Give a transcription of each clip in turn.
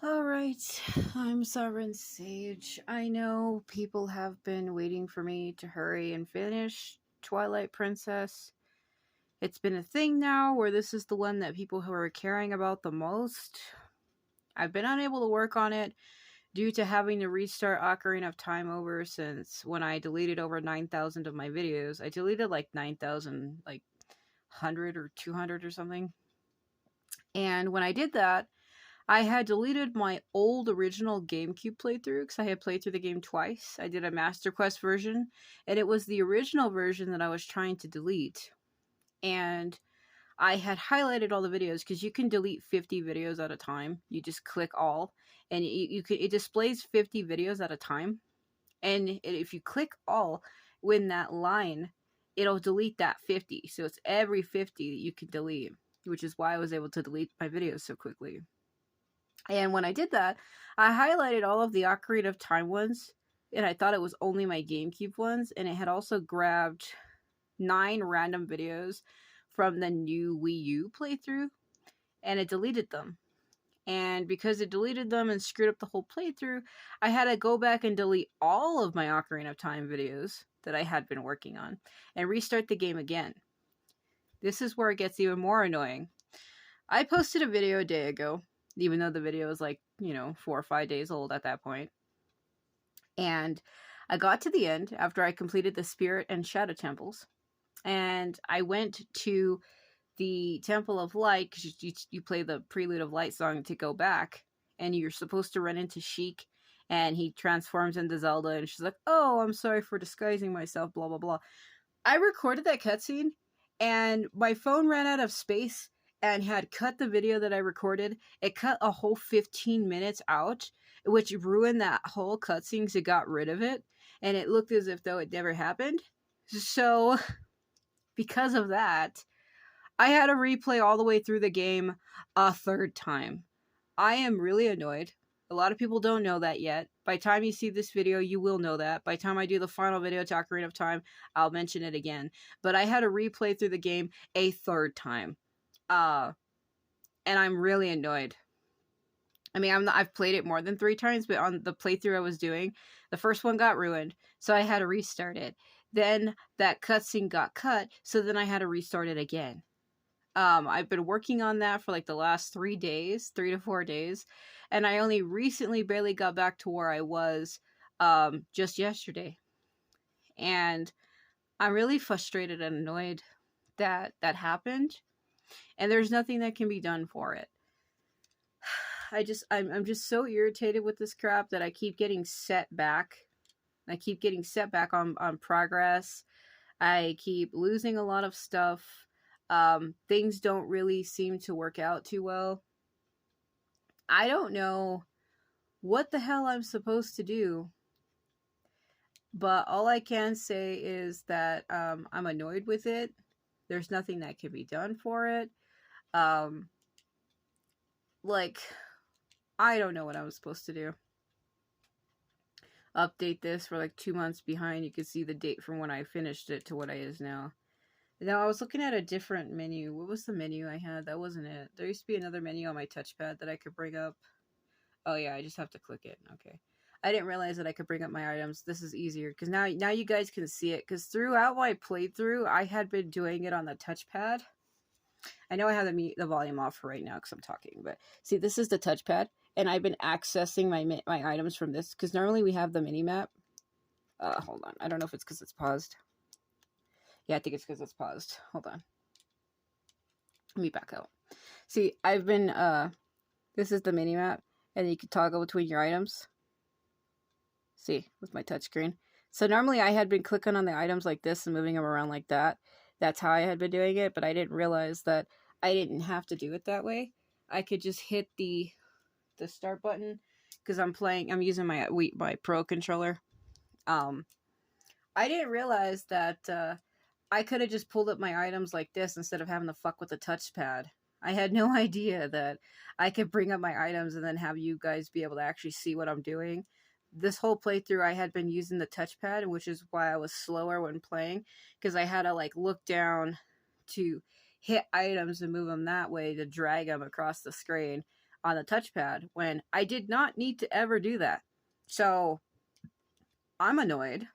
Alright, I'm Sovereign Sage. I know people have been waiting for me to hurry and finish Twilight Princess. It's been a thing now where this is the one that people who are caring about the most. I've been unable to work on it due to having to restart Ocarina of Time over since when I deleted over 9,000 of my videos. I deleted like 9,000, like 100 or 200 or something. And when I did that, I had deleted my old original GameCube playthrough because I had played through the game twice. I did a Master Quest version, and it was the original version that I was trying to delete. And I had highlighted all the videos because you can delete 50 videos at a time. You just click all, and it displays 50 videos at a time. And if you click all when that line, it'll delete that 50. So it's every 50 that you can delete, which is why I was able to delete my videos so quickly. And when I did that, I highlighted all of the Ocarina of Time ones, and I thought it was only my GameCube ones, and it had also grabbed 9 random videos from the new Wii U playthrough, and it deleted them. And because it deleted them and screwed up the whole playthrough, I had to go back and delete all of my Ocarina of Time videos that I had been working on and restart the game again. This is where it gets even more annoying. I posted a video a day ago, even though the video was like, 4 or 5 days old at that point. And I got to the end after I completed the Spirit and Shadow temples. And I went to the Temple of Light because you play the Prelude of Light song to go back. And you're supposed to run into Sheik. And he transforms into Zelda. And she's like, oh, I'm sorry for disguising myself, blah, blah, blah. I recorded that cutscene. And my phone ran out of space and had cut the video that I recorded. It cut a whole 15 minutes out, which ruined that whole cutscene because it got rid of it. And it looked as if though it never happened. So, because of that, I had to replay all the way through the game a third time. I am really annoyed. A lot of people don't know that yet. By the time you see this video, you will know that. By the time I do the final video to Ocarina of Time, I'll mention it again. But I had to replay through the game a third time. And I'm really annoyed. I mean, I've played it more than 3 times, but on the playthrough I was doing, the first one got ruined, so I had to restart it. Then that cutscene got cut, so then I had to restart it again. I've been working on that for like the last 3 days, 3 to 4 days, and I only recently barely got back to where I was just yesterday. And I'm really frustrated and annoyed that that happened, and there's nothing that can be done for it. I'm just so irritated with this crap that I keep getting set back. I keep getting set back on progress. I keep losing a lot of stuff. Things don't really seem to work out too well. I don't know what the hell I'm supposed to do. But all I can say is that I'm annoyed with it. There's nothing that can be done for it. Like, I don't know what I'm supposed to do. Update this. We're like 2 months behind. You can see the date from when I finished it to what I is now. Now, I was looking at a different menu. What was the menu I had? That wasn't it. There used to be another menu on my touchpad that I could bring up. Oh, yeah, I just have to click it. Okay. I didn't realize that I could bring up my items. This is easier because now you guys can see it. Because throughout my playthrough, I had been doing it on the touchpad. I know I have the volume off for right now because I'm talking. But see, this is the touchpad. And I've been accessing my items from this. Because normally we have the mini-map. Hold on. I don't know if it's because it's paused. Yeah, I think it's because it's paused. Hold on. Let me back out. See, I've been, this is the mini-map, and you can toggle between your items. See, with my touchscreen. So normally I had been clicking on the items like this and moving them around like that. That's how I had been doing it, but I didn't realize that I didn't have to do it that way. I could just hit the start button, because I'm using my Pro controller. I didn't realize that, I could have just pulled up my items like this instead of having to fuck with the touchpad. I had no idea that I could bring up my items and then have you guys be able to actually see what I'm doing. This whole playthrough, I had been using the touchpad, which is why I was slower when playing, because I had to like look down to hit items and move them that way to drag them across the screen. on the touchpad when I did not need to ever do that. So I'm annoyed.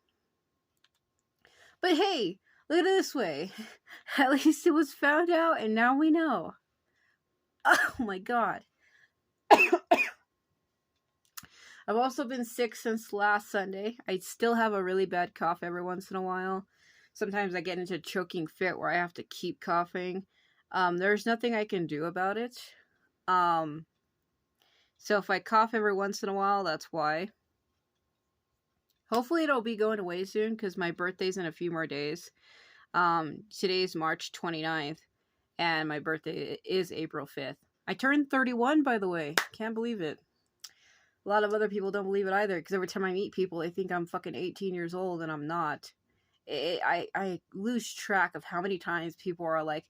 But hey, look at it this way. At least it was found out and now we know. Oh my god. I've also been sick since last Sunday. I still have a really bad cough every once in a while. Sometimes I get into a choking fit where I have to keep coughing. There's nothing I can do about it. So if I cough every once in a while, that's why. Hopefully it'll be going away soon because my birthday's in a few more days. Today's March 29th and my birthday is April 5th. I turned 31, by the way. Can't believe it. A lot of other people don't believe it either because every time I meet people, they think I'm fucking 18 years old and I'm not. I lose track of how many times people are like,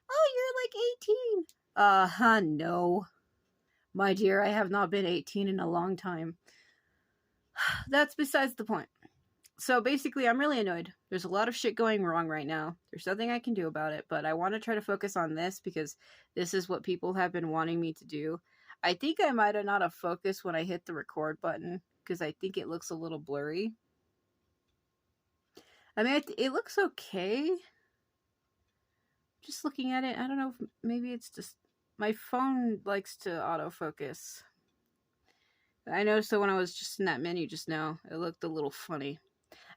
oh, you're like 18. No. My dear, I have not been 18 in a long time. That's besides the point. So basically, I'm really annoyed. There's a lot of shit going wrong right now. There's nothing I can do about it, but I want to try to focus on this because this is what people have been wanting me to do. I think I might have not have focused when I hit the record button because I think it looks a little blurry. I mean, it looks okay. Just looking at it, I don't know if maybe it's just my phone likes to autofocus. I noticed that when I was just in that menu just now, it looked a little funny.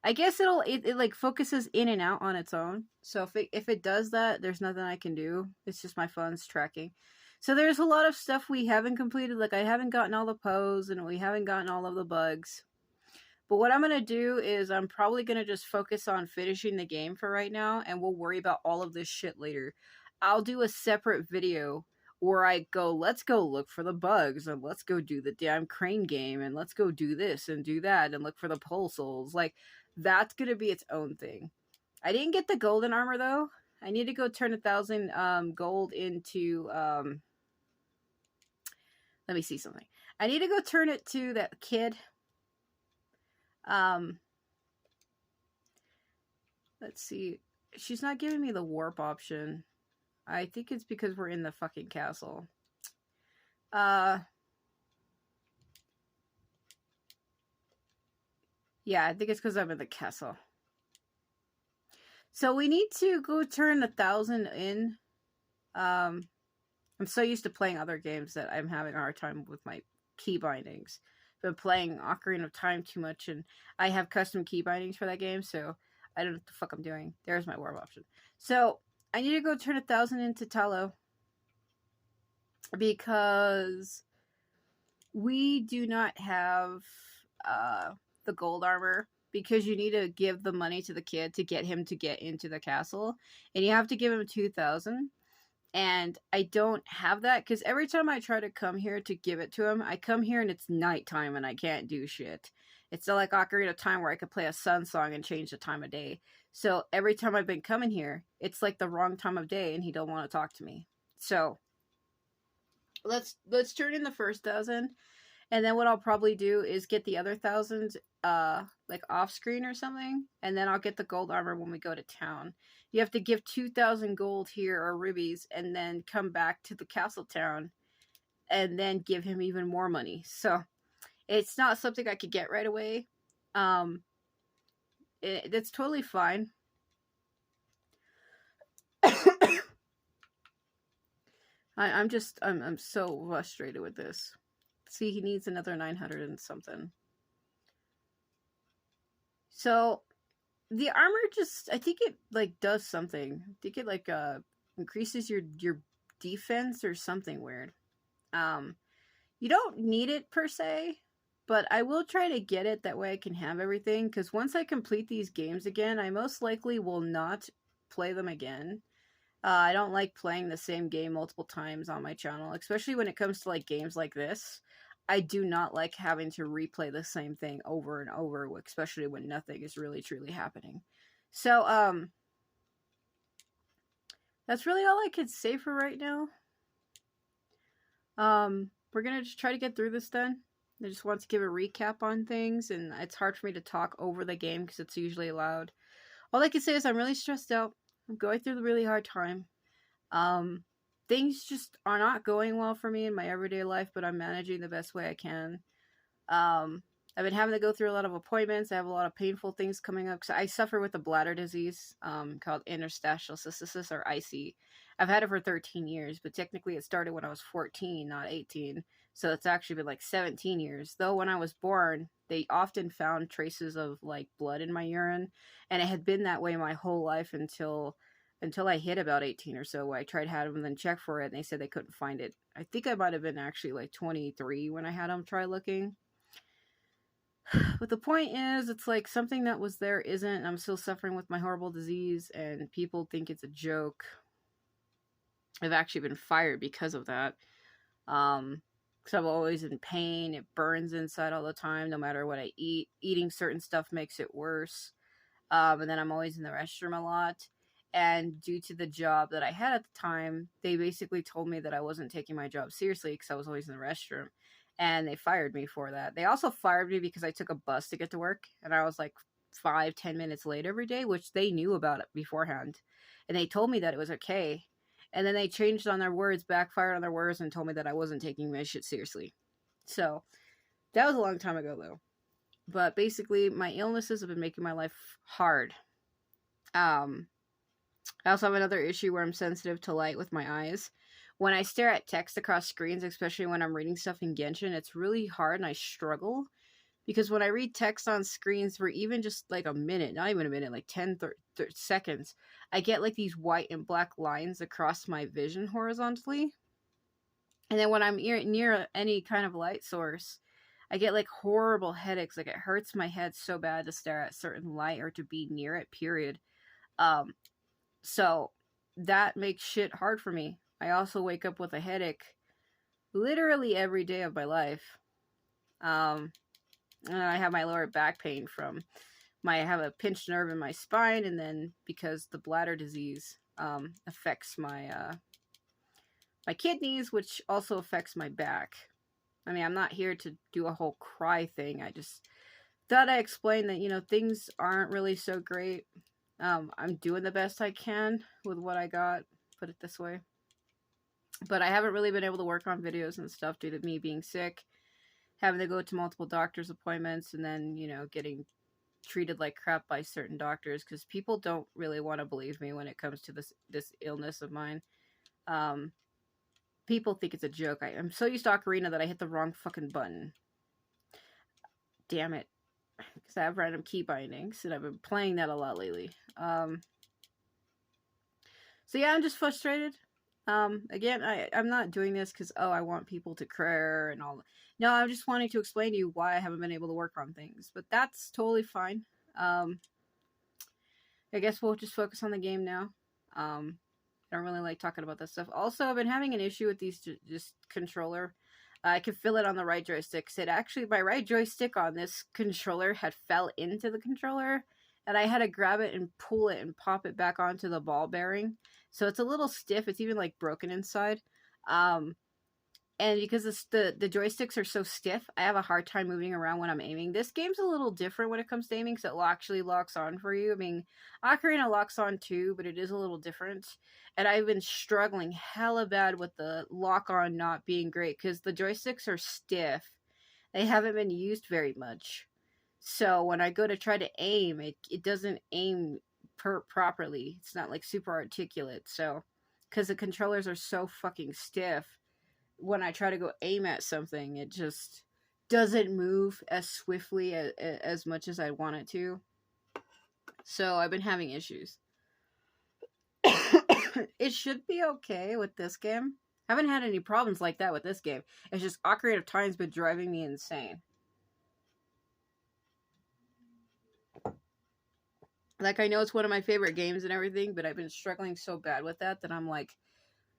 I guess it like focuses in and out on its own. So if it does that, there's nothing I can do. It's just my phone's tracking. So there's a lot of stuff we haven't completed. Like I haven't gotten all the pose and we haven't gotten all of the bugs. But what I'm going to do is I'm probably going to just focus on finishing the game for right now. And we'll worry about all of this shit later. I'll do a separate video where I go, let's go look for the bugs. And let's go do the damn crane game. And let's go do this and do that. And look for the pulsals. Like, that's going to be its own thing. I didn't get the golden armor, though. I need to go turn 1,000 gold into... let me see something. I need to go turn it to that kid. Let's see. She's not giving me the warp option. I think it's because we're in the fucking castle. Yeah, I think it's because I'm in the castle. So we need to go turn 1,000 in. I'm so used to playing other games that I'm having a hard time with my key bindings. I've been playing Ocarina of Time too much, and I have custom key bindings for that game, so I don't know what the fuck I'm doing. There's my warp option. So I need to go turn 1,000 into Talo because we do not have the gold armor because you need to give the money to the kid to get him to get into the castle, and you have to give him 2,000. And I don't have that because every time I try to come here to give it to him, I come here and it's nighttime and I can't do shit. It's not like Ocarina of Time where I could play a sun song and change the time of day. So every time I've been coming here, it's like the wrong time of day and he don't want to talk to me. So let's turn in the first 1,000. And then what I'll probably do is get the other 1,000 like off screen or something, and then I'll get the gold armor when we go to town. You have to give 2,000 gold here or rubies and then come back to the castle town and then give him even more money. So it's not something I could get right away. That's totally fine. I'm so frustrated with this. See, he needs another 900 and something. So the armor just, I think it like does something. I think it like increases your defense or something weird. You don't need it per se, but I will try to get it that way I can have everything, because once I complete these games again, I most likely will not play them again. I don't like playing the same game multiple times on my channel, especially when it comes to like games like this. I do not like having to replay the same thing over and over, especially when nothing is really truly happening. So, that's really all I could say for right now. We're gonna just try to get through this then. I just want to give a recap on things, and it's hard for me to talk over the game because it's usually loud. All I can say is I'm really stressed out. I'm going through a really hard time. things just are not going well for me in my everyday life, but I'm managing the best way I can. Um, I've been having to go through a lot of appointments. I have a lot of painful things coming up because I suffer with a bladder disease called interstitial cystitis, or IC. I've had it for 13 years, but technically it started when I was 14, not 18. So it's actually been like 17 years. Though when I was born, they often found traces of like blood in my urine, and it had been that way my whole life until I hit about 18 or so. I tried having them then check for it, and they said they couldn't find it. I think I might have been actually like 23 when I had them try looking. But the point is, it's like something that was there isn't. I'm still suffering with my horrible disease, and people think it's a joke. I've actually been fired because of that. Because I'm always in pain. It burns inside all the time, no matter what I eat. Eating certain stuff makes it worse. And then I'm always in the restroom a lot. And due to the job that I had at the time, they basically told me that I wasn't taking my job seriously because I was always in the restroom. And they fired me for that. They also fired me because I took a bus to get to work. And I was like 5-10 minutes late every day, which they knew about it beforehand. And they told me that it was okay. And then they changed on their words, backfired on their words, and told me that I wasn't taking my shit seriously. So that was a long time ago, though. But basically, my illnesses have been making my life hard. I also have another issue where I'm sensitive to light with my eyes. When I stare at text across screens, especially when I'm reading stuff in Genshin, it's really hard and I struggle. Because when I read text on screens for even just like a minute, not even a minute, like 10, 30 seconds, I get like these white and black lines across my vision horizontally. And then when I'm near any kind of light source, I get like horrible headaches. Like it hurts my head so bad to stare at certain light or to be near it, period. So that makes shit hard for me. I also wake up with a headache literally every day of my life. And I have my lower back pain from I have a pinched nerve in my spine, and then because the bladder disease affects my my kidneys, which also affects my back. I mean, I'm not here to do a whole cry thing. I just thought I explained that, you know, things aren't really so great. I'm doing the best I can with what I got, put it this way. But I haven't really been able to work on videos and stuff due to me being sick, having to go to multiple doctor's appointments, and then, you know, getting treated like crap by certain doctors because people don't really want to believe me when it comes to this illness of mine. People think it's a joke. I'm so used to Ocarina that I hit the wrong fucking button. Damn it. Because I have random key bindings, and I've been playing that a lot lately. So yeah, I'm just frustrated. Again, I'm not doing this because, oh, I want people to cry and all. No, I'm just wanting to explain to you why I haven't been able to work on things. But that's totally fine. I guess we'll just focus on the game now. I don't really like talking about that stuff. Also, I've been having an issue with these just controller. I could feel it on the right joystick. It actually, my right joystick on this controller had fell into the controller, and I had to grab it and pull it and pop it back onto the ball bearing. So it's a little stiff. It's even like broken inside. And because the joysticks are so stiff, I have a hard time moving around when I'm aiming. This game's a little different when it comes to aiming because it actually locks on for you. I mean, Ocarina locks on too, but it is a little different. And I've been struggling hella bad with the lock on not being great because the joysticks are stiff. They haven't been used very much. So when I go to try to aim, it doesn't aim properly. It's not like super articulate. So because the controllers are so fucking stiff, when I try to go aim at something, it just doesn't move as swiftly as much as I want it to. So I've been having issues. It should be okay with this game. I haven't had any problems like that with this game. It's just Ocarina of Time's been driving me insane. Like, I know it's one of my favorite games and everything, but I've been struggling so bad with that I'm like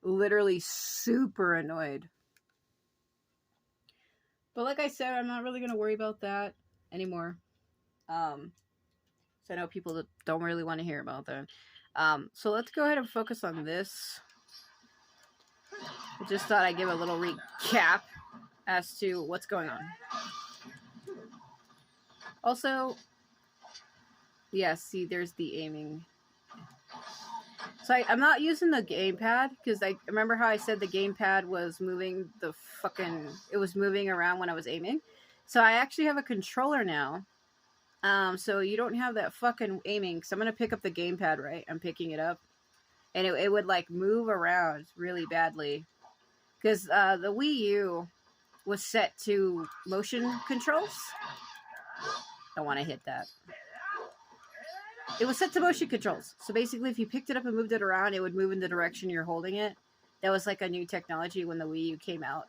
literally super annoyed. But like I said, I'm not really going to worry about that anymore. So I know people that don't really want to hear about that. So let's go ahead and focus on this. I just thought I'd give a little recap as to what's going on. Also, yeah, see, there's the aiming. So I'm not using the gamepad because I remember how I said the gamepad was moving the fucking. It was moving around when I was aiming. So I actually have a controller now. So you don't have that fucking aiming. So I'm gonna pick up the gamepad, right? I'm picking it up, and it would like move around really badly because the Wii U was set to motion controls. Don't want to hit that. It was set to motion controls. So basically, if you picked it up and moved it around, it would move in the direction you're holding it. That was like a new technology when the Wii U came out.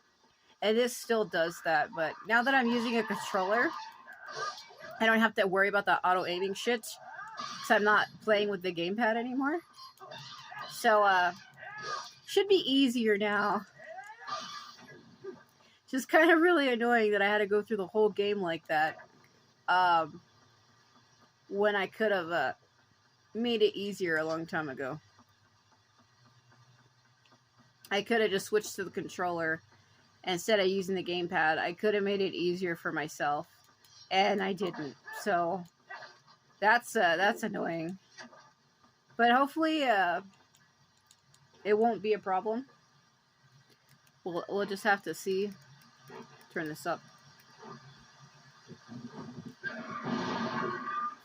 And this still does that, but now that I'm using a controller, I don't have to worry about the auto aiming shit because I'm not playing with the gamepad anymore. So, should be easier now. Just kind of really annoying that I had to go through the whole game like that. When I could have made it easier a long time ago. I could have just switched to the controller instead of using the gamepad. I could have made it easier for myself, and I didn't. So that's annoying. But hopefully, it won't be a problem. We'll just have to see. Turn this up.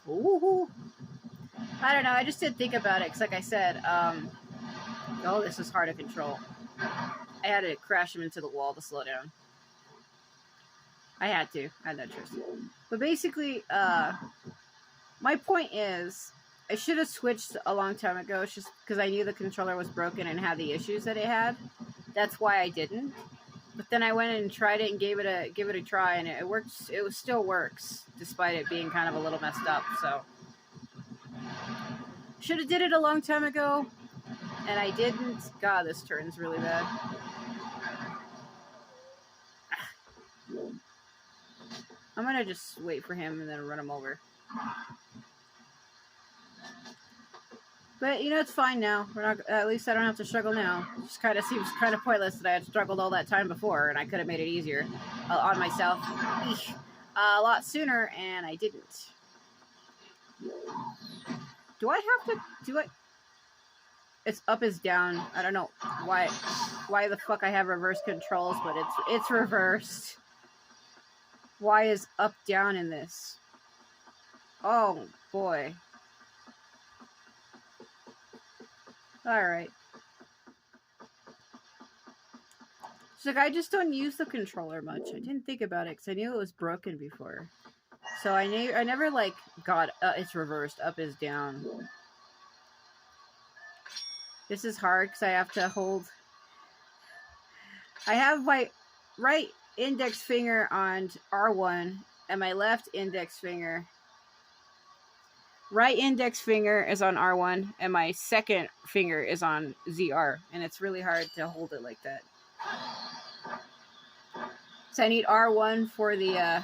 Ooh. I don't know. I just didn't think about it because, like I said, oh, this is hard to control. I had to crash him into the wall to slow down. I had to. I had no choice. But basically, my point is, I should have switched a long time ago. It's just because I knew the controller was broken and had the issues that it had. That's why I didn't. But then I went and tried it and gave it a try, and it works. It still works despite it being kind of a little messed up. So should have did it a long time ago, and I didn't. God, this turn's really bad. I'm gonna just wait for him and then run him over. But you know, it's fine now. We're not. At least I don't have to struggle now. It just kind of seems kind of pointless that I had struggled all that time before, and I could have made it easier on myself a lot sooner, and I didn't. Do I have to? Do I? It's up is down. I don't know why the fuck I have reverse controls, but it's reversed. Why is up down in this? Oh boy. Alright. So like, I just don't use the controller much. I didn't think about it because I knew it was broken before. So I never like got it's reversed. Up is down. This is hard because I have to hold. I have my right index finger on R1 and my left index finger. Right index finger is on R1 and my second finger is on ZR, and it's really hard to hold it like that. So I need R1 for the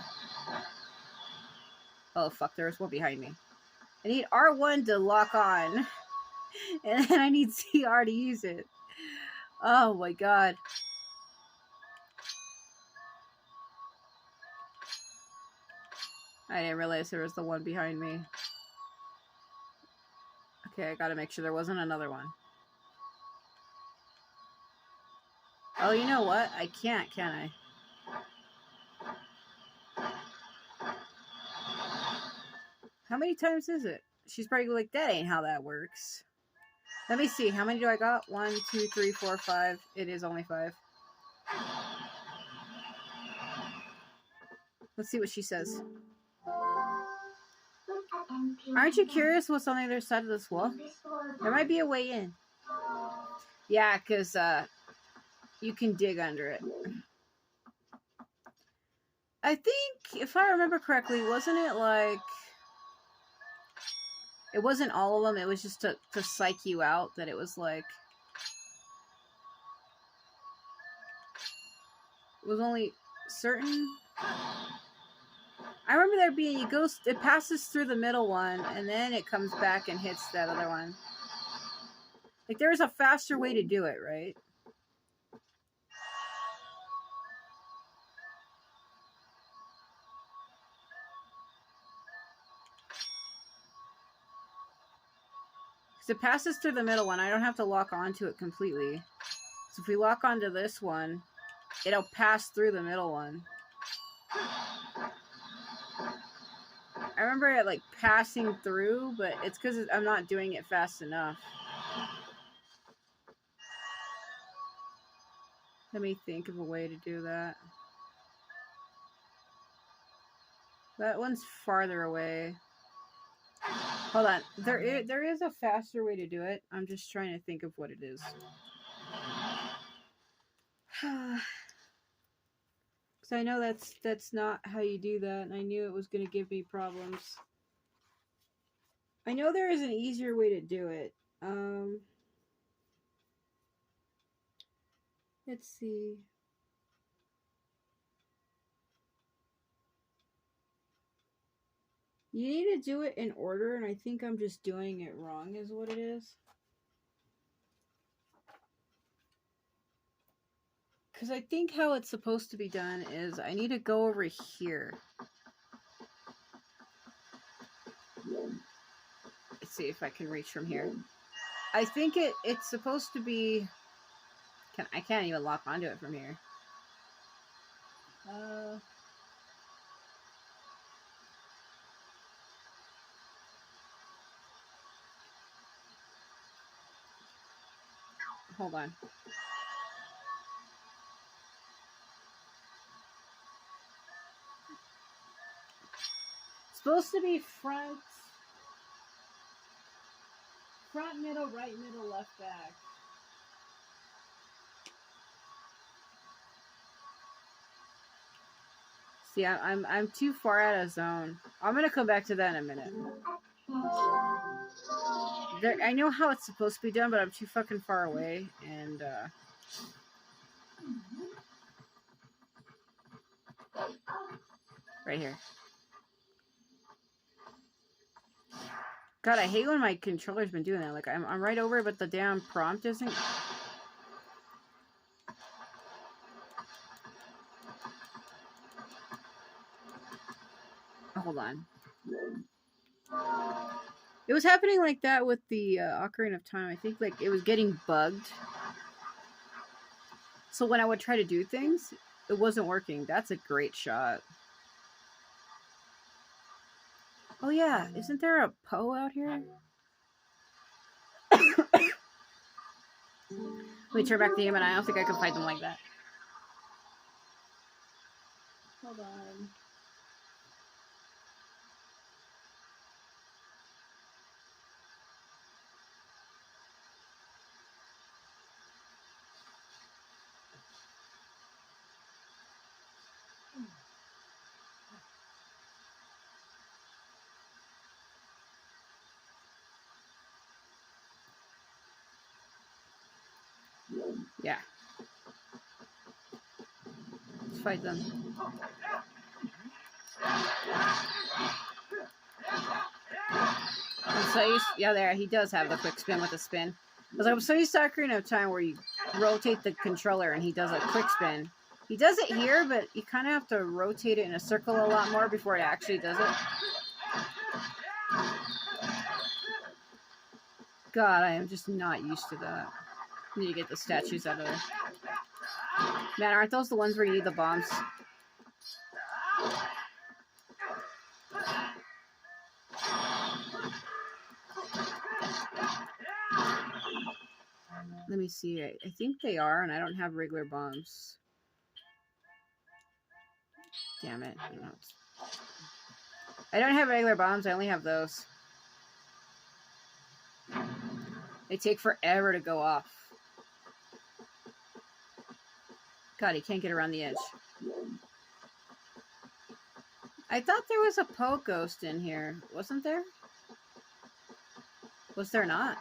oh fuck, there's one behind me. I need R1 to lock on, and then I need ZR to use it. Oh my god. I didn't realize there was the one behind me. Okay, I gotta make sure there wasn't another one. Oh, you know what? I can't, can I? How many times is it? She's probably like, that ain't how that works. Let me see. How many do I got? 1, 2, 3, 4, 5. It is only 5. Let's see what she says. Aren't you curious what's on the other side of this wall? There might be a way in. Yeah, because you can dig under it. I think, if I remember correctly, wasn't it like... It wasn't all of them, it was just to psych you out, that it was like... It was only certain... I remember there being, it passes through the middle one, and then it comes back and hits that other one. Like, there's a faster way to do it, right? Because it passes through the middle one. I don't have to lock onto it completely. So if we lock onto this one, it'll pass through the middle one. I remember it like passing through, but it's because I'm not doing it fast enough. Let me think of a way to do that. That one's farther away. Hold on. There is a faster way to do it. I'm just trying to think of what it is. Because I know that's not how you do that, and I knew it was going to give me problems. I know there is an easier way to do it. Let's see. You need to do it in order, and I think I'm just doing it wrong is what it is. Because I think how it's supposed to be done is I need to go over here. Let's see if I can reach from here. I think it's supposed to be... I can't even lock onto it from here. Hold on. It's supposed to be front, middle, right, middle, left, back. See, I'm too far out of zone. I'm gonna come back to that in a minute. I know how it's supposed to be done, but I'm too fucking far away, and right here. God, I hate when my controller's been doing that. Like, I'm right over it, but the damn prompt isn't... Hold on. It was happening like that with the Ocarina of Time. I think, like, it was getting bugged. So when I would try to do things, it wasn't working. That's a great shot. Oh, yeah. Isn't there a Poe out here? Let me turn back the game, and I don't think I can fight them like that. Hold on. Yeah. Let's fight them. I'm so used... Yeah, there. He does have the quick spin with the spin. Because I'm so used to Ocarina of Time where you rotate the controller and he does a quick spin. He does it here, but you kind of have to rotate it in a circle a lot more before it actually does it. God, I am just not used to that. I need to get the statues out of there. Man, aren't those the ones where you need the bombs? Let me see. I think they are, and I don't have regular bombs. Damn it. I don't have regular bombs. I only have those. They take forever to go off. God, he can't get around the edge. I thought there was a Poe ghost in here. Wasn't there? Was there not?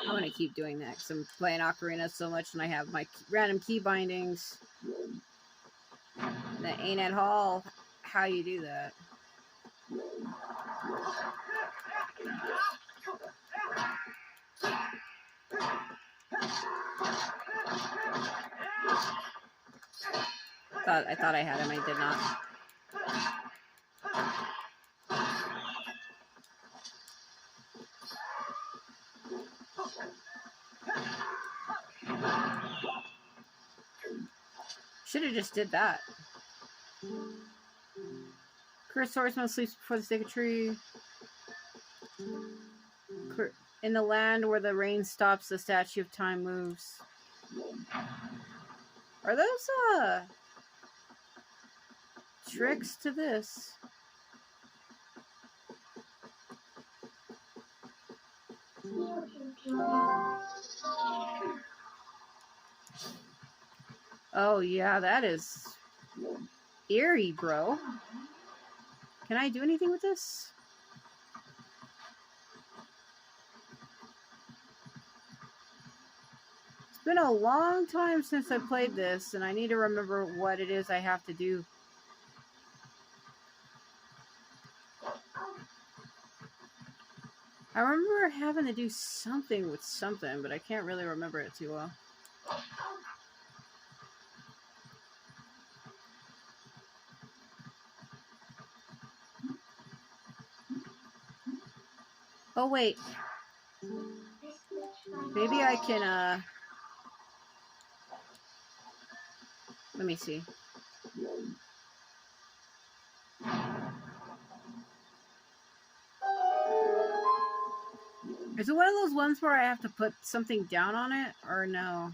I'm gonna keep doing that because I'm playing Ocarina so much and I have my random key bindings. That ain't at all how you do that. thought I had him. I did not. Should have just did that. Cursed swordsman sleeps before the sacred tree. In the land where the rain stops, the statue of time moves. Are those tricks to this? Oh yeah, that is eerie, bro. Can I do anything with this? It's been a long time since I played this, and I need to remember what it is I have to do. I remember having to do something with something, but I can't really remember it too well. Oh, wait. Maybe I can, let me see. Is it one of those ones where I have to put something down on it, or no?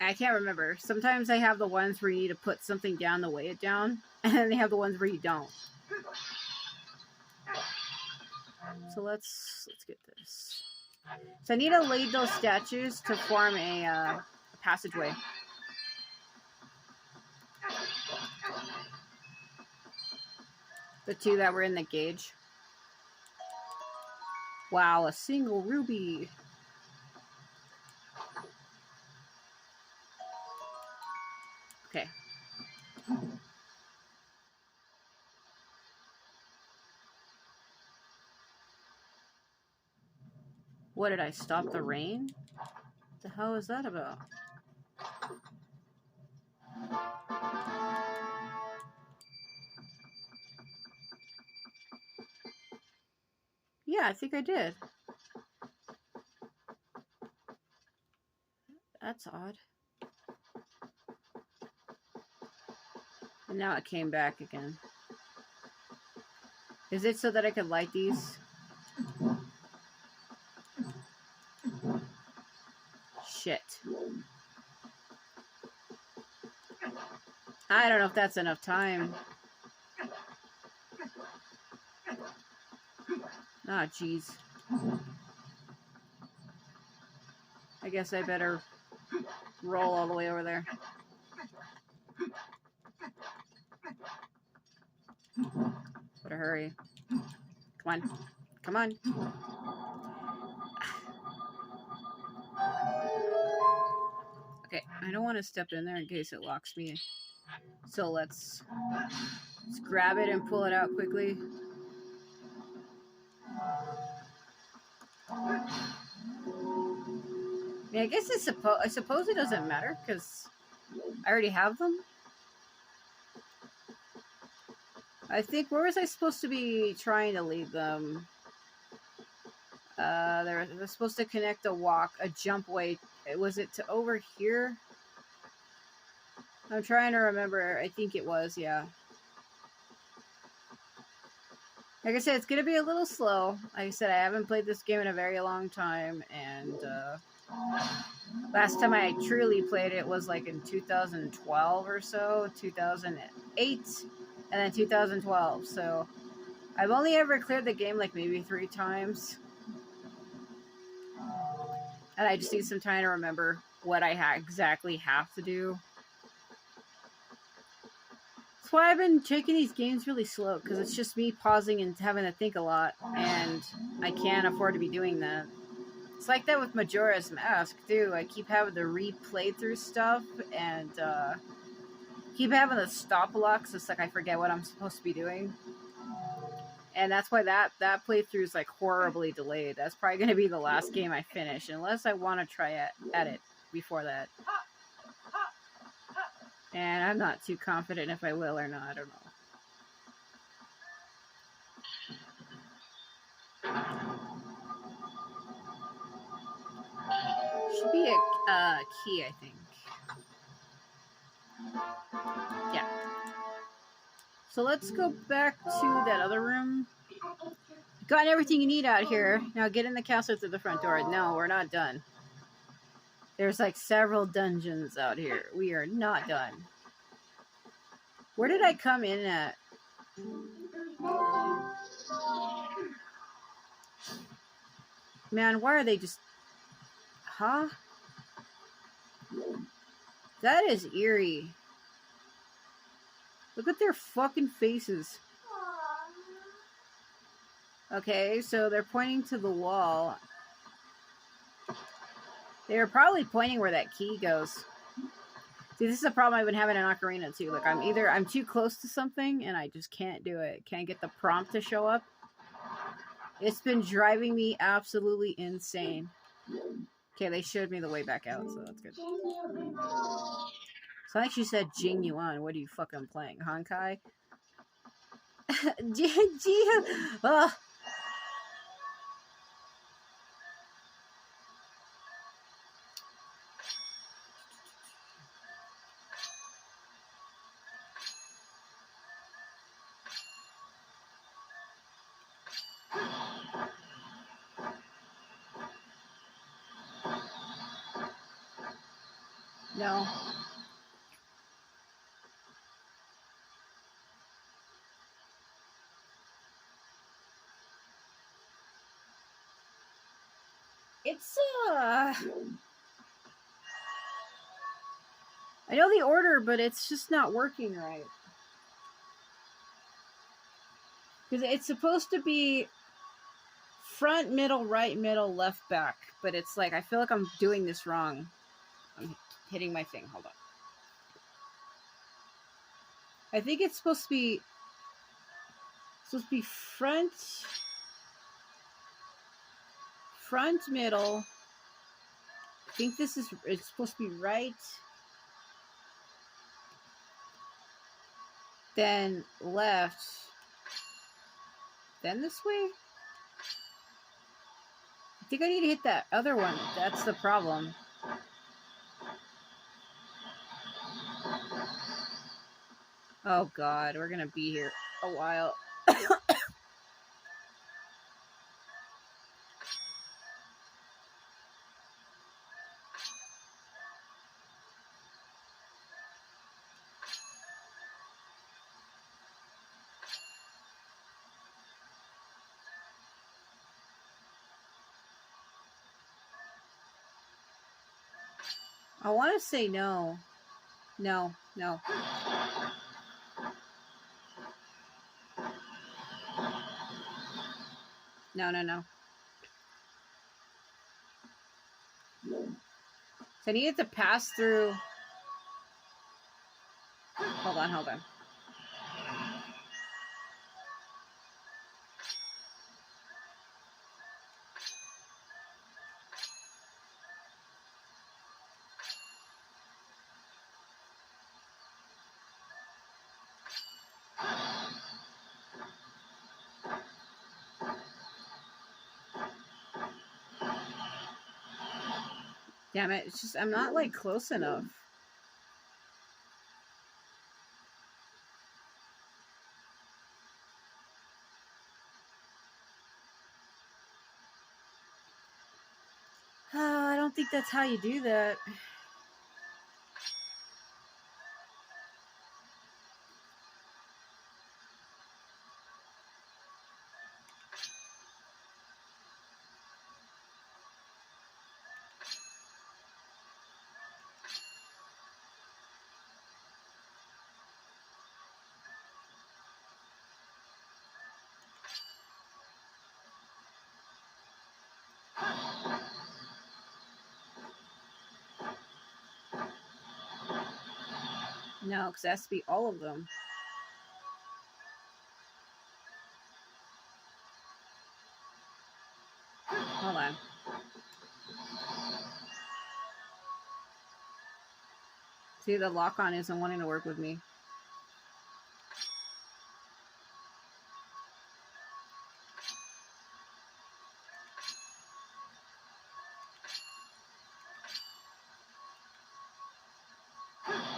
I can't remember. Sometimes I have the ones where you need to put something down to weigh it down, and then they have the ones where you don't. So let's get this. So I need to lead those statues to form a passageway. The two that were in the gauge. Wow, a single ruby. Okay. What, did I stop the rain? What the hell is that about? Yeah, I think I did. That's odd. And now it came back again. Is it so that I could light these? Shit. I don't know if that's enough time. Ah, jeez. I guess I better roll all the way over there. Better hurry. Come on. Come on. Okay, I don't want to step in there in case it locks me in. So let's grab it and pull it out quickly. I mean, I guess I suppose it doesn't matter because I already have them. I think, where was I supposed to be trying to lead them? They're supposed to connect a jump way. Was it to over here? I'm trying to remember. I think it was, yeah. Like I said, it's going to be a little slow. Like I said, I haven't played this game in a very long time, and last time I truly played it was like in 2012 or so, 2008, and then 2012. So I've only ever cleared the game like maybe 3 times. And I just need some time to remember what I exactly have to do. That's why I've been taking these games really slow, because it's just me pausing and having to think a lot, and I can't afford to be doing that. It's like that with Majora's Mask, too. I keep having to replay through stuff, and keep having to stop a lot, because it's like I forget what I'm supposed to be doing. And that's why that playthrough is like horribly delayed. That's probably going to be the last game I finish, unless I want to try at it before that. And I'm not too confident if I will or not. I don't know. Should be a key, I think. Yeah. So let's go back to that other room. Got everything you need out here. Now get in the castle through the front door. No, we're not done. There's like several dungeons out here. We are not done. Where did I come in at? Man, why are they just... Huh? That is eerie. Look at their fucking faces. Okay, so they're pointing to the wall. They're probably pointing where that key goes. See, this is a problem I've been having in Ocarina too. Like, I'm too close to something and I just can't do it. Can't get the prompt to show up. It's been driving me absolutely insane. Okay, they showed me the way back out, so that's good. So I think she said Jing Yuan. What are you fucking playing? Honkai? Oh. No. It's, I know the order, but it's just not working right. Because it's supposed to be front, middle, right, middle, left, back. But it's like, I feel like I'm doing this wrong. I'm hitting my thing. Hold on. I think it's supposed to be front, middle. I think it's supposed to be right, then left, then this way. I think I need to hit that other one. That's the problem. Oh god, we're gonna be here a while. I want to say no. No, no. No, no, no. So I needed to pass through. Hold on, hold on. Damn it, it's just, I'm not like close enough. I don't think that's how you do that. No, because it has to be all of them. See, the lock-on isn't wanting to work with me.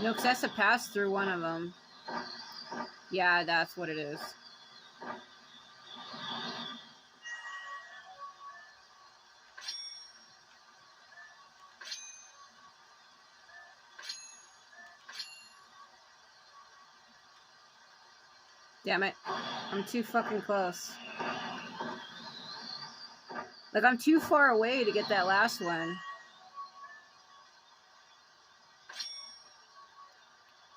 No, because that's a pass through one of them. Yeah, that's what it is. Damn it. I'm too fucking close. Like, I'm too far away to get that last one.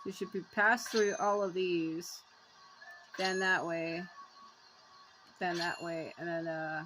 You should be passed through all of these. Then that way. Then that way. And then,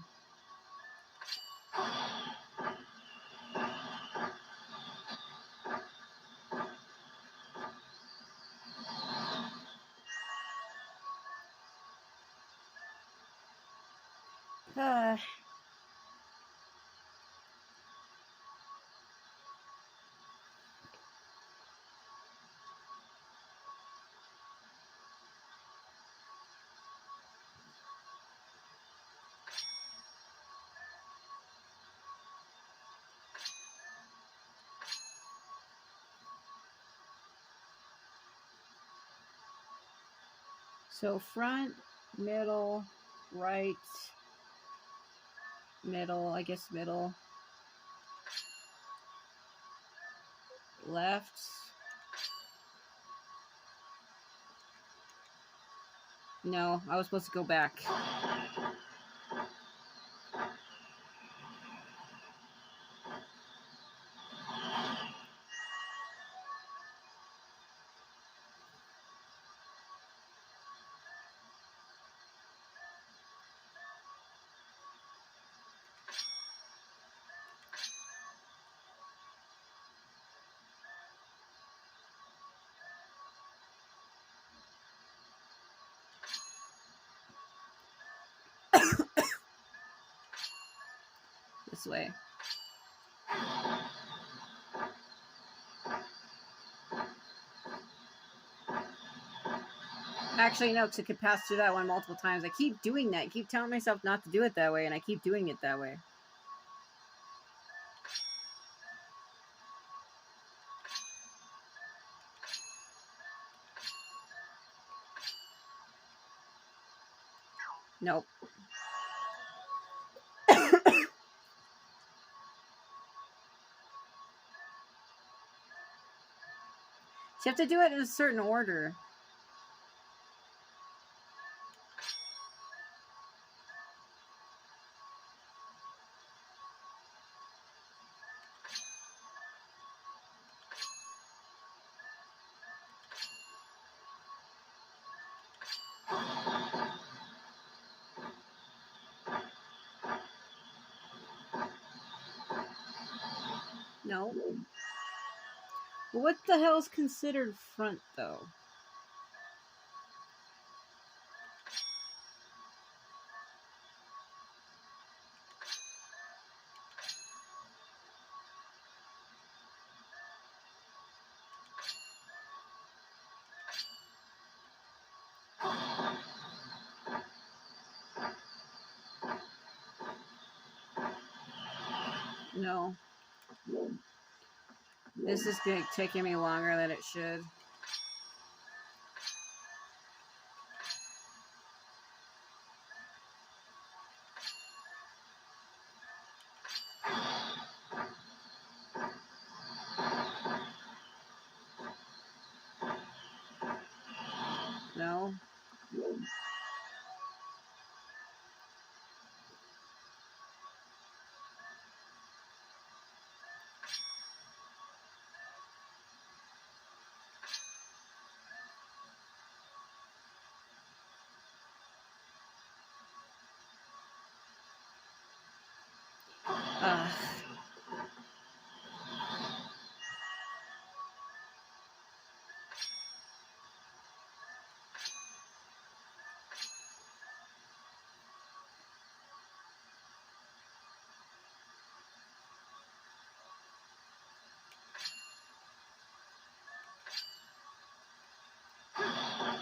so front, middle, right, middle, I guess middle, left. No, I was supposed to go back. This way. Actually, no, because it could pass through that one multiple times. I keep doing that. I keep telling myself not to do it that way, and I keep doing it that way. Nope. So you have to do it in a certain order. No. What the hell is considered front, though? No. This is taking me longer than it should. No.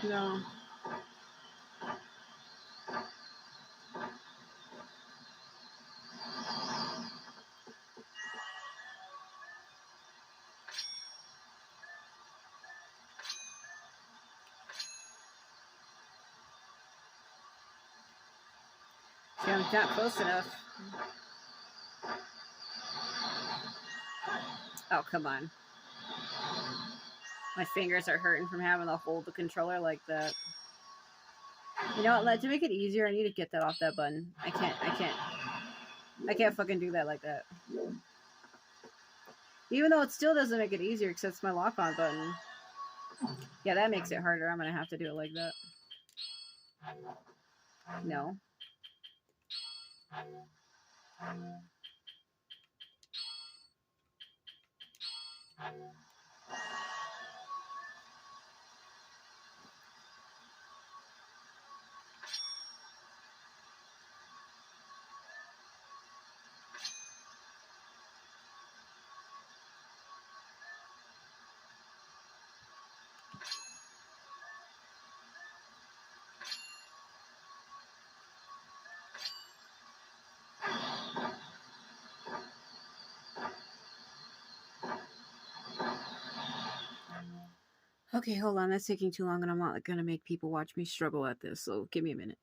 No. See, I'm not close enough. Oh, come on. My fingers are hurting from having to hold the controller like that. You know what, to make it easier, I need to get that off that button. I can't fucking do that like that. Even though it still doesn't make it easier because it's my lock-on button. Yeah, that makes it harder. I'm gonna have to do it like that. No. Okay, hold on. That's taking too long, and I'm not gonna make people watch me struggle at this, so give me a minute.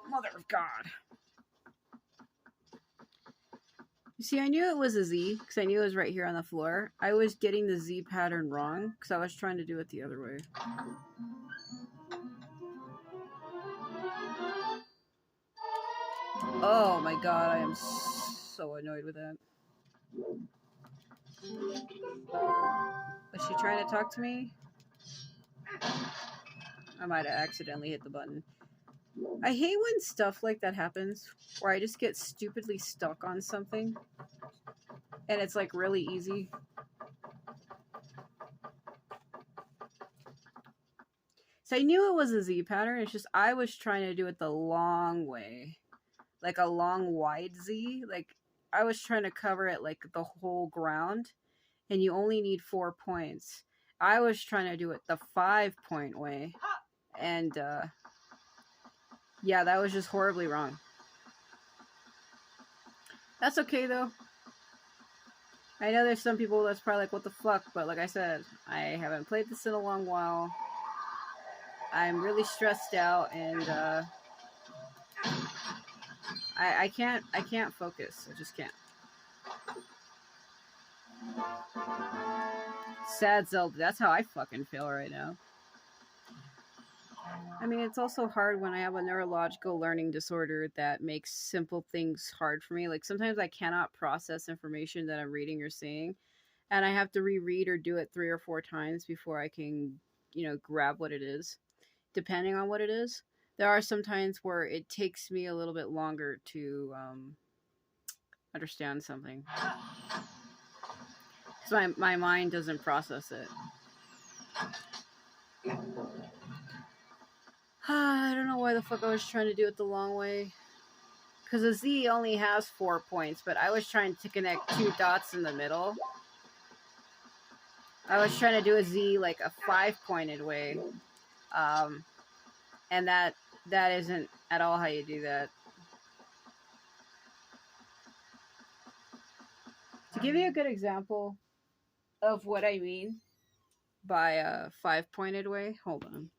Mother of God. You see, I knew it was a Z, because I knew it was right here on the floor. I was getting the Z pattern wrong, because I was trying to do it the other way. Oh my God, I am so annoyed with that. Was she trying to talk to me? I might have accidentally hit the button. I hate when stuff like that happens, where I just get stupidly stuck on something, and it's like really easy. So I knew it was a Z pattern, it's just I was trying to do it the long way. Like a long wide Z. Like I was trying to cover it like the whole ground, and you only need 4 points. I was trying to do it the 5-point way, and yeah, that was just horribly wrong. That's okay though. I know there's some people that's probably like, what the fuck, but like I said, I haven't played this in a long while. I'm really stressed out, and I can't focus. I just can't. Sad Zelda. That's how I fucking feel right now. I mean, it's also hard when I have a neurological learning disorder that makes simple things hard for me. Like sometimes I cannot process information that I'm reading or seeing, and I have to reread or do it 3 or 4 times before I can, grab what it is, depending on what it is. There are some times where it takes me a little bit longer to understand something. So my mind doesn't process it. I don't know why the fuck I was trying to do it the long way. Because a Z only has 4 points, but I was trying to connect 2 dots in the middle. I was trying to do a Z like a 5-pointed way. And that isn't at all how you do that. To give you a good example of what I mean by a 5-pointed way, hold on.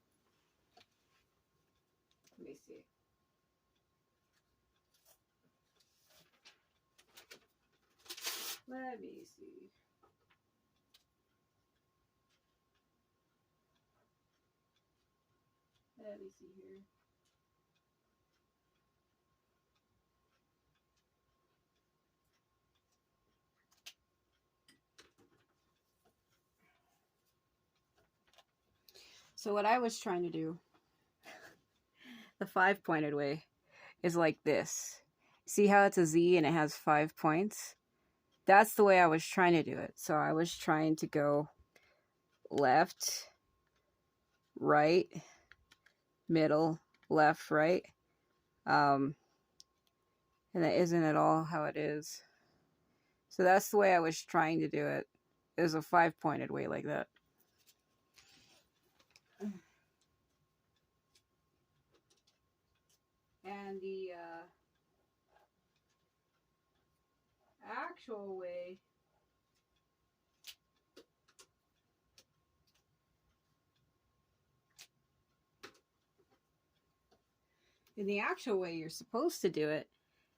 Let me see. Let me see. Let me see here. So what I was trying to do, the 5-pointed way, is like this. See how it's a Z and it has 5 points? That's the way I was trying to do it. So I was trying to go left, right, middle, left, right. And that isn't at all how it is. So that's the way I was trying to do it. It was a 5-pointed way like that. And the actual way you're supposed to do it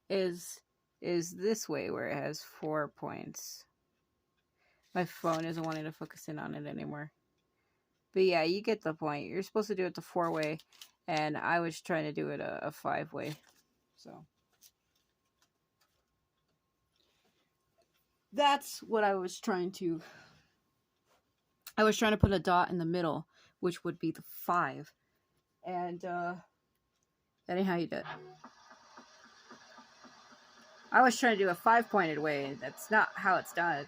is this way, where it has 4 points. My phone isn't wanting to focus in on it anymore. But yeah, you get the point. You're supposed to do it the 4-way, and I was trying to do it a 5-way. So that's what I was trying to. I was trying to put a dot in the middle, which would be the 5. And that ain't how you do it. I was trying to do a 5-pointed way. That's not how it's done.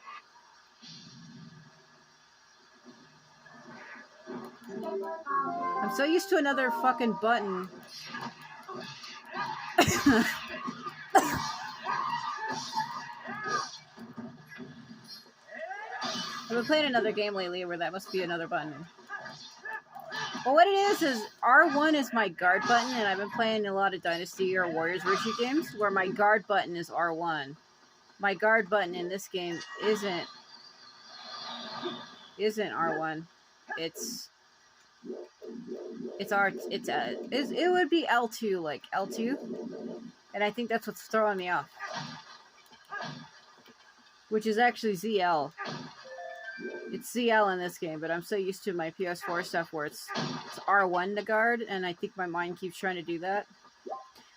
I'm so used to another fucking button. I've been playing another game lately where that must be another button. Well, what it is R1 is my guard button, and I've been playing a lot of Dynasty or Warriors Richie games where my guard button is R1. My guard button in this game isn't R1. It would be L2, like L2, and I think that's what's throwing me off, which is actually ZL. It's ZL in this game, but I'm so used to my PS4 stuff where it's R1 to guard, and I think my mind keeps trying to do that.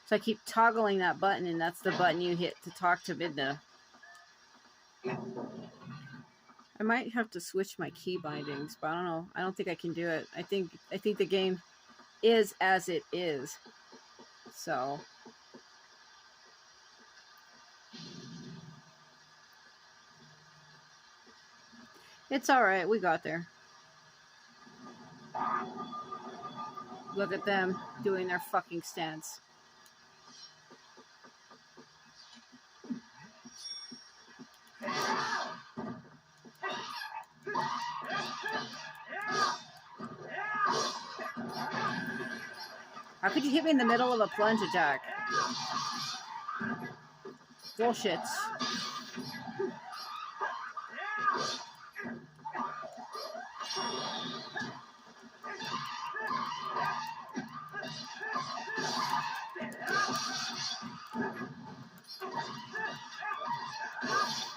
So I keep toggling that button, and that's the button you hit to talk to Midna. I might have to switch my key bindings, but I don't know. I don't think I can do it. I think the game is as it is. So it's alright, we got there. Look at them doing their fucking stance. How could you hit me in the middle of a plunge attack? Bullshit.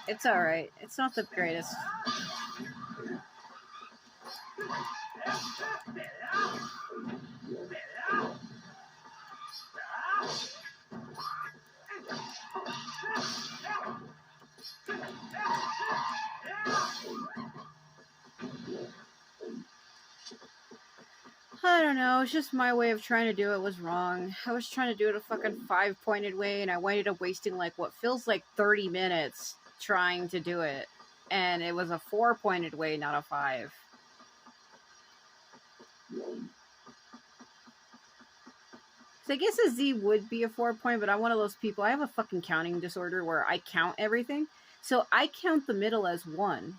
It's alright. It's not the greatest. I don't know, it's just my way of trying to do it was wrong. I was trying to do it a fucking 5-pointed way, and I ended up wasting like what feels like 30 minutes trying to do it. And it was a 4-pointed way, not a 5. So I guess a Z would be a 4-point, but I'm one of those people. I have a fucking counting disorder where I count everything. So I count the middle as 1.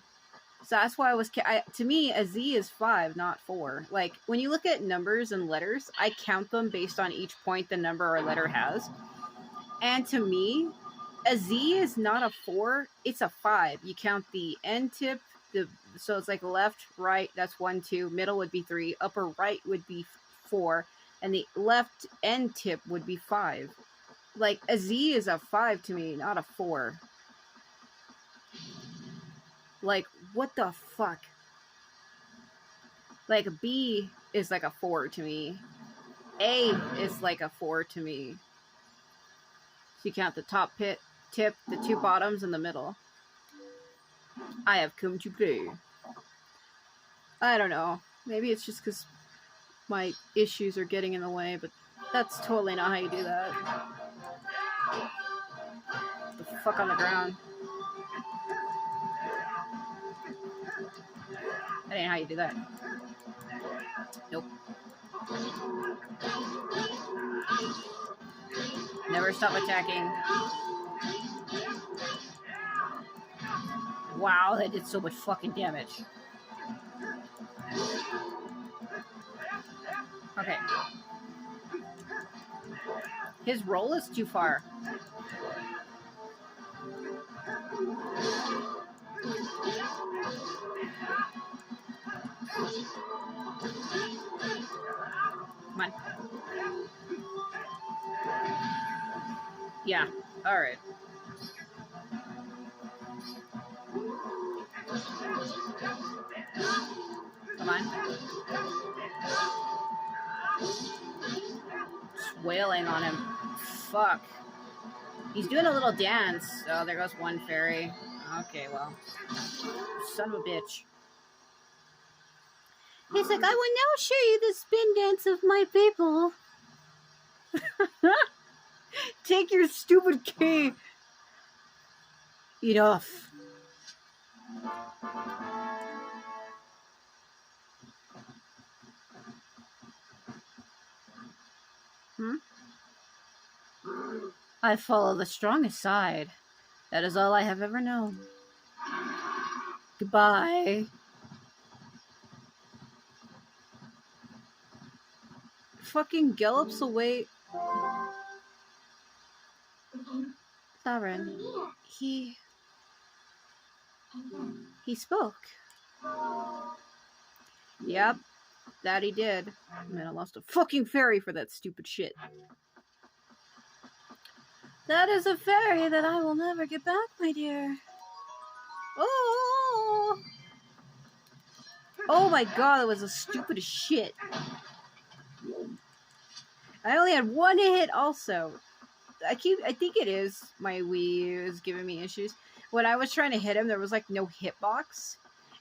So that's why I was, to me, a Z is 5, not 4. Like, when you look at numbers and letters, I count them based on each point the number or letter has. And to me, a Z is not a 4, it's a 5. You count the end tip, so it's like left, right, that's 1, 2, middle would be 3, upper right would be 4, and the left end tip would be 5. Like, a Z is a 5 to me, not a 4. Like, what the fuck? Like, B is like a 4 to me. A is like a 4 to me. So you count the top tip, the 2 bottoms, and the middle. I have come to play. I don't know. Maybe it's just because my issues are getting in the way, but that's totally not how you do that. The fuck on the ground. That ain't how you do that. Nope. Never stop attacking. Wow, that did so much fucking damage. Okay. His roll is too far. Come on. Yeah, alright. Come on. Just wailing on him. Fuck. He's doing a little dance. Oh, there goes one fairy. Okay, well. Son of a bitch. He's like, I will now show you the spin dance of my people. Take your stupid key. Enough. I follow the strongest side. That is all I have ever known. Goodbye. Fucking gallops away. Sovereign. He spoke. Yep, that he did. Man, I lost a fucking fairy for that stupid shit. That is a fairy that I will never get back, my dear. Oh! Oh my god, that was the stupidest shit. I only had one hit also. I think it is my Wii is giving me issues. When I was trying to hit him, there was like no hitbox.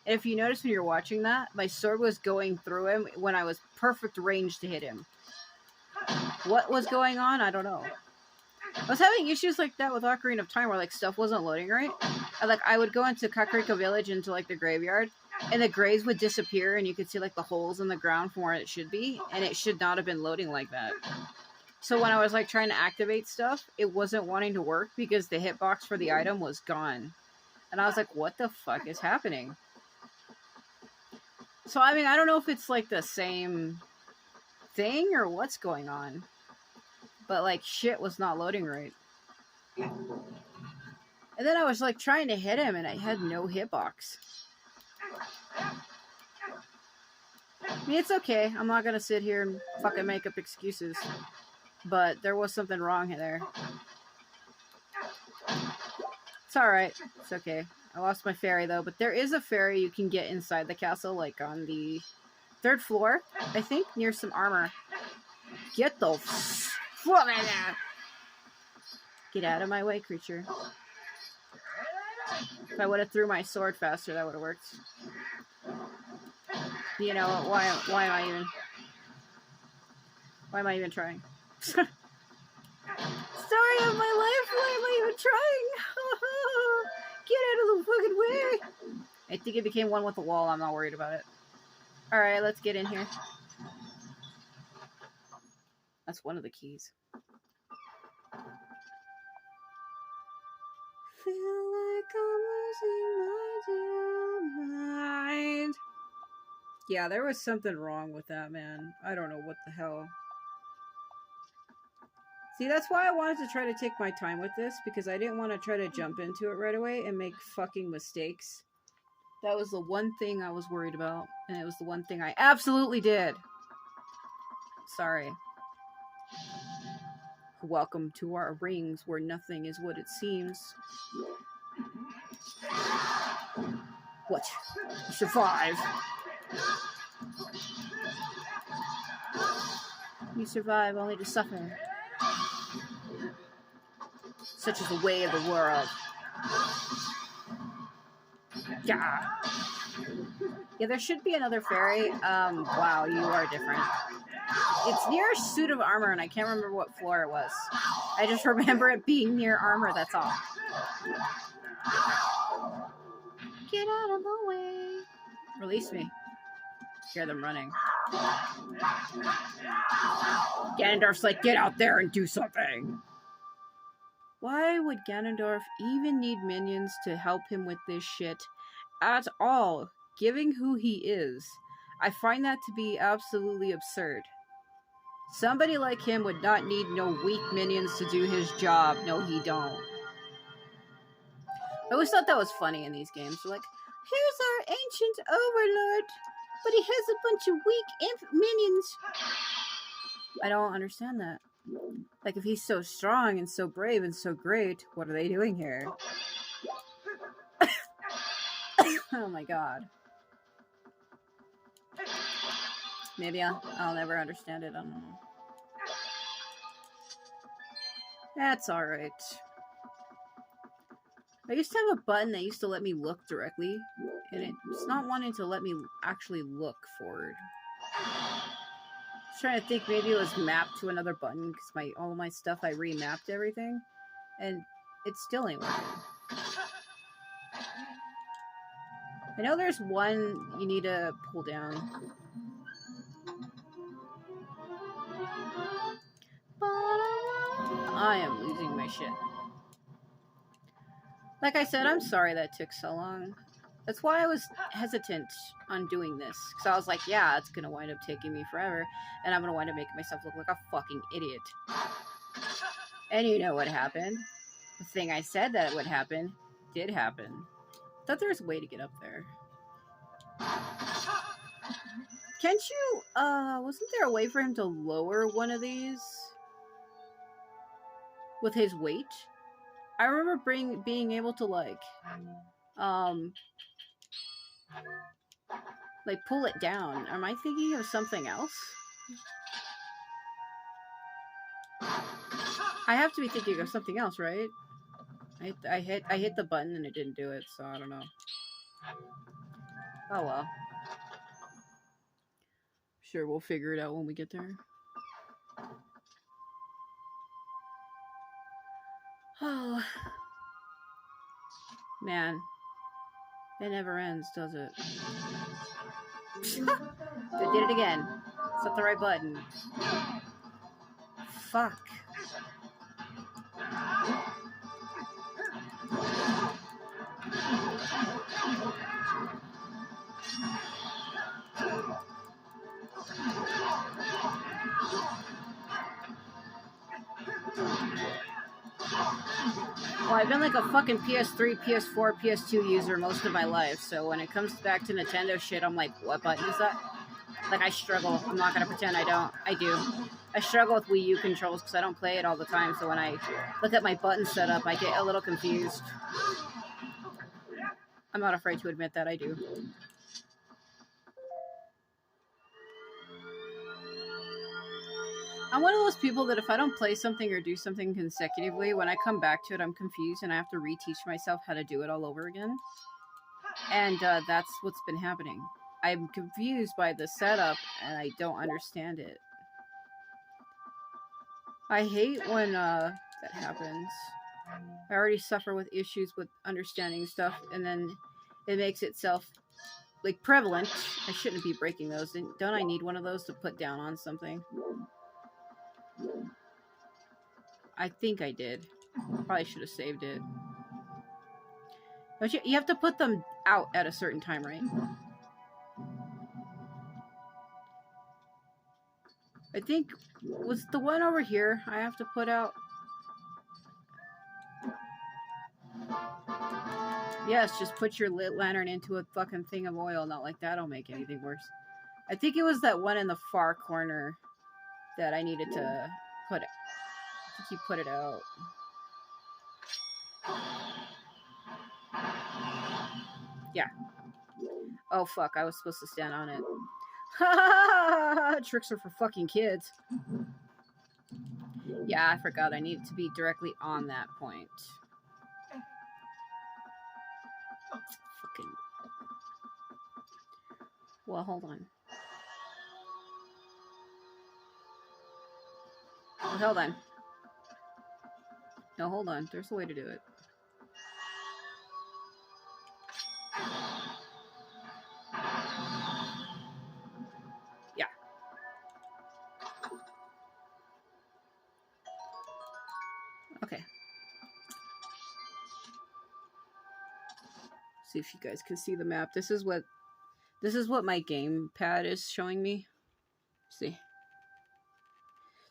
And if you notice when you're watching that, my sword was going through him when I was perfect range to hit him. What was going on? I don't know. I was having issues like that with Ocarina of Time where like stuff wasn't loading right. I would go into Kakariko Village into like the graveyard, and the graves would disappear, and you could see like the holes in the ground from where it should be, and it should not have been loading like that. So when I was like trying to activate stuff, it wasn't wanting to work because the hitbox for the item was gone. And I was like, what the fuck is happening? So I mean, I don't know if it's like the same thing or what's going on. But like shit was not loading right. And then I was like trying to hit him and I had no hitbox. I mean, it's okay. I'm not gonna sit here and fucking make up excuses. But there was something wrong there. It's alright. It's okay. I lost my fairy, though. But there is a fairy you can get inside the castle, like on the 3rd floor, I think, near some armor. Get the Get out of my way, creature. If I would have threw my sword faster, that would have worked. You know, why am I even trying? Story of my life, why am I even trying? Get out of the fucking way! I think it became one with the wall, I'm not worried about it. Alright, let's get in here. That's one of the keys. Feel like I'm losing my mind. Yeah, there was something wrong with that, man. I don't know what the hell. See, that's why I wanted to try to take my time with this, because I didn't want to try to jump into it right away and make fucking mistakes. That was the one thing I was worried about, and it was the one thing I absolutely did. Sorry. Welcome to our rings, where nothing is what it seems. What? You survive. You survive only to suffer. Such is the way of the world. Yeah. Yeah, there should be another fairy. Wow, you are different. It's near a suit of armor, and I can't remember what floor it was. I just remember it being near armor, that's all. Get out of the way. Release me. Hear them running. Ganondorf's like, get out there and do something. Why would Ganondorf even need minions to help him with this shit at all, given who he is? I find that to be absolutely absurd. Somebody like him would not need no weak minions to do his job. No, he don't. I always thought that was funny in these games. They're like, here's our ancient overlord, but he has a bunch of weak imp minions. I don't understand that. Like, if he's so strong and so brave and so great, what are they doing here? Oh my god. Maybe I'll never understand it. I don't know. That's alright. I used to have a button that used to let me look directly, and it's not wanting to let me actually look forward. I was trying to think maybe it was mapped to another button, because all of my stuff, I remapped everything, and it still ain't working. I know there's one you need to pull down. I am losing my shit. Like I said, I'm sorry that took so long. That's why I was hesitant on doing this. Because I was like, yeah, it's going to wind up taking me forever. And I'm going to wind up making myself look like a fucking idiot. And you know what happened? The thing I said that would happen did happen. I thought there was a way to get up there. Can't you, wasn't there a way for him to lower one of these? With his weight? I remember being able to, like pull it down. Am I thinking of something else? I have to be thinking of something else, right? I hit the button and it didn't do it, so I don't know. Oh well. Sure, we'll figure it out when we get there. Oh. Man. It never ends, does it? I did it again. It's not the right button. Fuck. Well, I've been like a fucking PS3, PS4, PS2 user most of my life, so when it comes back to Nintendo shit, I'm like, what button is that? Like, I struggle. I'm not gonna pretend I don't. I do. I struggle with Wii U controls because I don't play it all the time, so when I look at my button setup, I get a little confused. I'm not afraid to admit that I do. I'm one of those people that if I don't play something or do something consecutively, when I come back to it, I'm confused and I have to reteach myself how to do it all over again. And that's what's been happening. I'm confused by the setup and I don't understand it. I hate when that happens. I already suffer with issues with understanding stuff, and then it makes itself like prevalent. I shouldn't be breaking those. Don't I need one of those to put down on something? I think I did. Probably should have saved it. Don't you have to put them out at a certain time, right? I think was the one over here I have to put out. Yes, just put your lit lantern into a fucking thing of oil. Not like that'll make anything worse. I think it was that one in the far corner that I needed to put it. I think you put it out. Yeah. Oh fuck, I was supposed to stand on it. Ha! Tricks are for fucking kids. Yeah, I forgot I needed to be directly on that point. Fucking. Well, hold on. Well, hold on. No, hold on. There's a way to do it. Yeah. Okay. See if you guys can see the map. This is what my gamepad is showing me. See.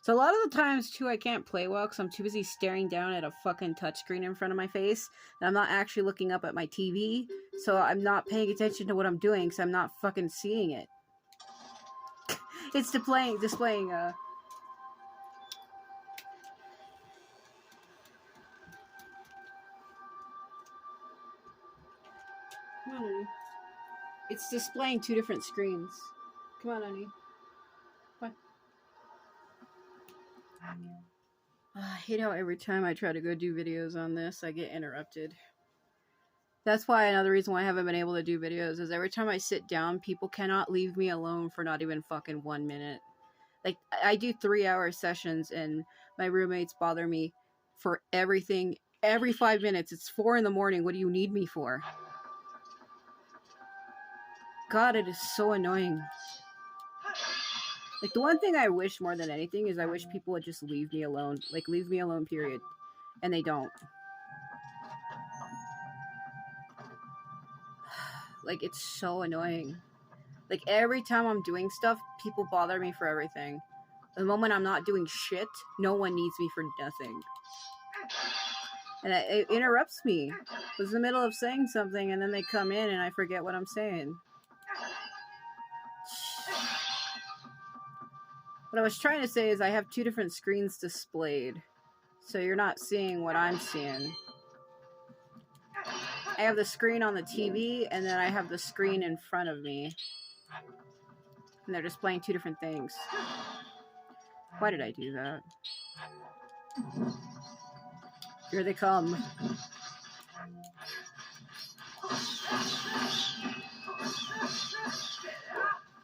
So a lot of the times, too, I can't play well because I'm too busy staring down at a fucking touchscreen in front of my face. And I'm not actually looking up at my TV. So I'm not paying attention to what I'm doing because I'm not fucking seeing it. It's displaying, Come on, honey. It's displaying two different screens. Come on, honey. Come on. I hate how every time I try to go do videos on this, I get interrupted. That's why another reason why I haven't been able to do videos is every time I sit down, people cannot leave me alone for not even fucking 1 minute. Like, I do 3-hour sessions and my roommates bother me for everything every 5 minutes. It's 4 in the morning. What do you need me for? God, it is so annoying. Like, the one thing I wish more than anything is I wish people would just leave me alone. Like, leave me alone, period. And they don't. Like, it's so annoying. Like, every time I'm doing stuff, people bother me for everything. The moment I'm not doing shit, no one needs me for nothing. And it interrupts me. I was in the middle of saying something, and then they come in, and I forget what I'm saying. What I was trying to say is I have 2 different screens displayed. So you're not seeing what I'm seeing. I have the screen on the TV, and then I have the screen in front of me. And they're displaying 2 different things. Why did I do that? Here they come.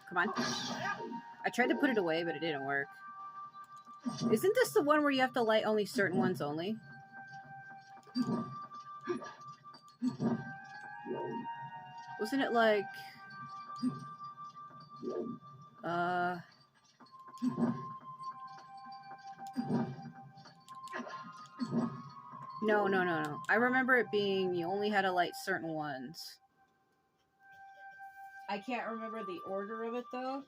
Come on. I tried to put it away, but it didn't work. Isn't this the one where you have to light only certain ones only? Wasn't it like... No. I remember it being you only had to light certain ones. I can't remember the order of it, though.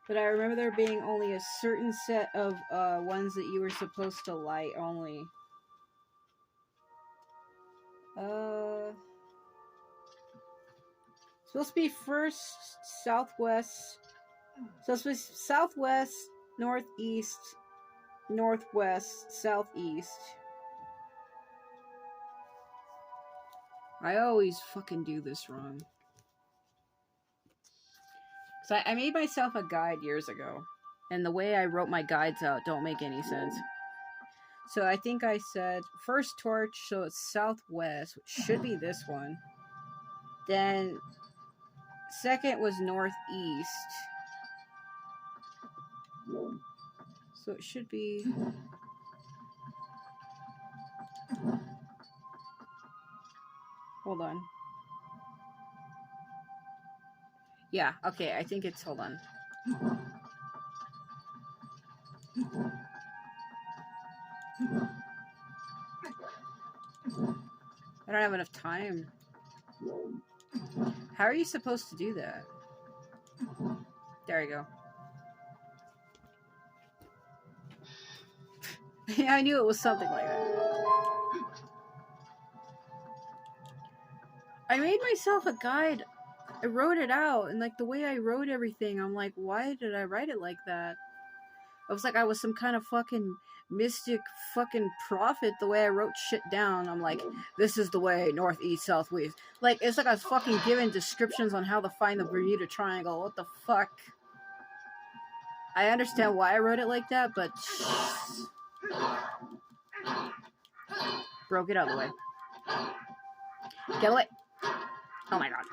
But I remember there being only a certain set of ones that you were supposed to light only. Supposed to be first, southwest. Supposed to be southwest, northeast, northwest, southeast. I always fucking do this wrong. So I made myself a guide years ago, and the way I wrote my guides out don't make any sense. So I think I said first torch, so it's southwest, which should be this one. Then second was northeast. So it should be... Hold on. Yeah, okay, I think it's... Hold on. I don't have enough time. How are you supposed to do that? There you go. Yeah, I knew it was something like that. I made myself a guide. I wrote it out, and like the way I wrote everything, I'm like, why did I write it like that? It was like I was some kind of fucking mystic fucking prophet the way I wrote shit down. I'm like, this is the way, northeast, southwest. Like, it's like I was fucking given descriptions on how to find the Bermuda Triangle. What the fuck? I understand why I wrote it like that, but... Bro, get out of the way. Get away. Oh my god.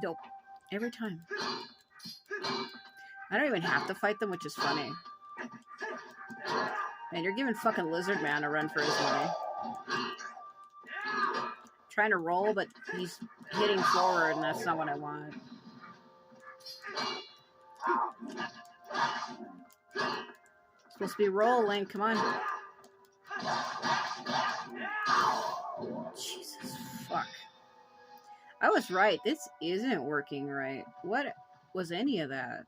Dope. Every time. I don't even have to fight them, which is funny. Man, you're giving fucking Lizard Man a run for his money. Trying to roll, but he's hitting forward, and that's not what I want. Supposed to be rolling, come on. Jesus fuck. I was right, this isn't working right. What was any of that?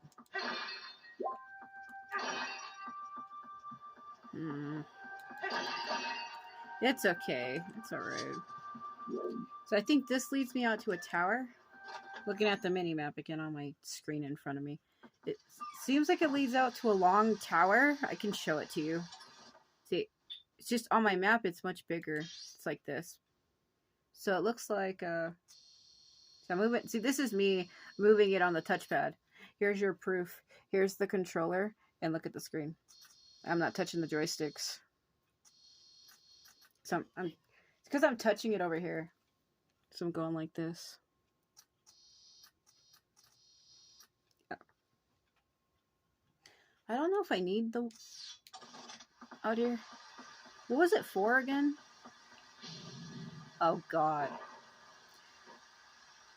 It's okay. It's alright. So I think this leads me out to a tower. Looking at the mini-map again on my screen in front of me. It seems like it leads out to a long tower. I can show it to you. See, it's just on my map, it's much bigger. It's like this. So it looks like... So I'm moving... See, this is me moving it on the touchpad. Here's your proof. Here's the controller. And look at the screen. I'm not touching the joysticks. So it's because I'm touching it over here. So I'm going like this. I don't know if I need the... out here. What was it for again? Oh god.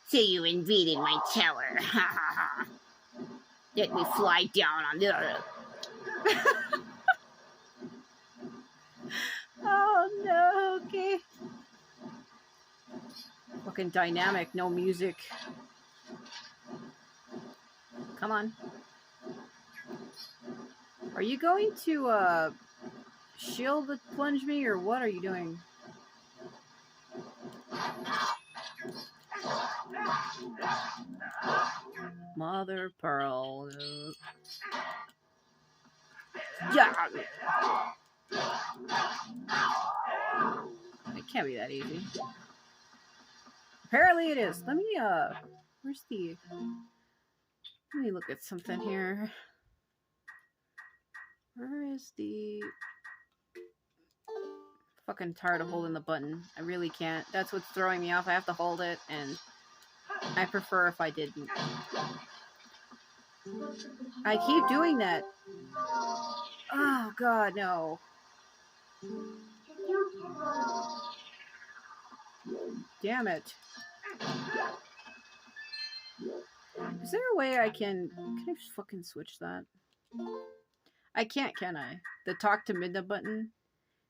So you invaded my tower. Let me fly down on the... Oh no, okay. Fucking dynamic, no music. Come on. Are you going to shield plunge me, or what are you doing? Mother Pearl. Yeah. It can't be that easy. Apparently it is. Let me where's the... Let me look at something here. Where is the... Fucking tired of holding the button. I really can't. That's what's throwing me off. I have to hold it, and I prefer if I didn't. I keep doing that. Oh god, no. Damn it. Is there a way I can I just fucking switch that? I can't, can I? The talk to Midna button?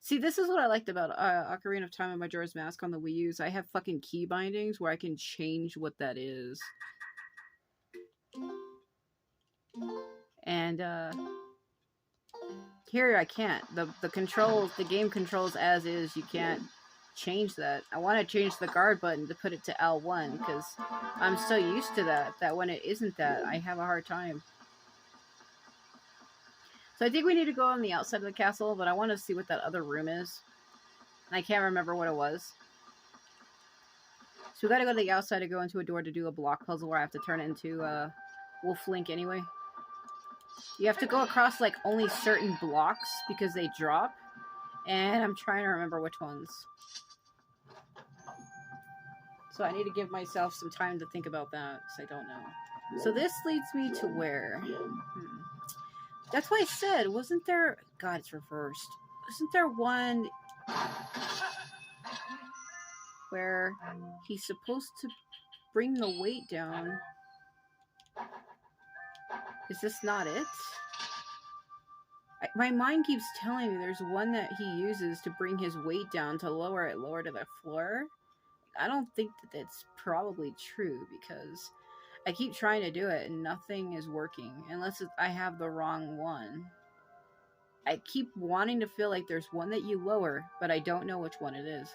See, this is what I liked about Ocarina of Time and Majora's Mask on the Wii U. I have fucking key bindings where I can change what that is. And, here I can't. The controls, the game controls as is. You can't change that. I want to change the guard button to put it to L1 because I'm so used to that when it isn't that, I have a hard time. So I think we need to go on the outside of the castle, but I want to see what that other room is. I can't remember what it was. So we gotta go to the outside to go into a door to do a block puzzle where I have to turn it into Wolf Link anyway. You have to go across like only certain blocks because they drop. And I'm trying to remember which ones. So I need to give myself some time to think about that because I don't know. So this leads me to where? That's why I said, wasn't there... God, it's reversed. Wasn't there one where he's supposed to bring the weight down? Is this not it? My mind keeps telling me there's one that he uses to bring his weight down to lower it lower to the floor. I don't think that that's probably true because I keep trying to do it and nothing is working unless I have the wrong one. I keep wanting to feel like there's one that you lower, but I don't know which one it is.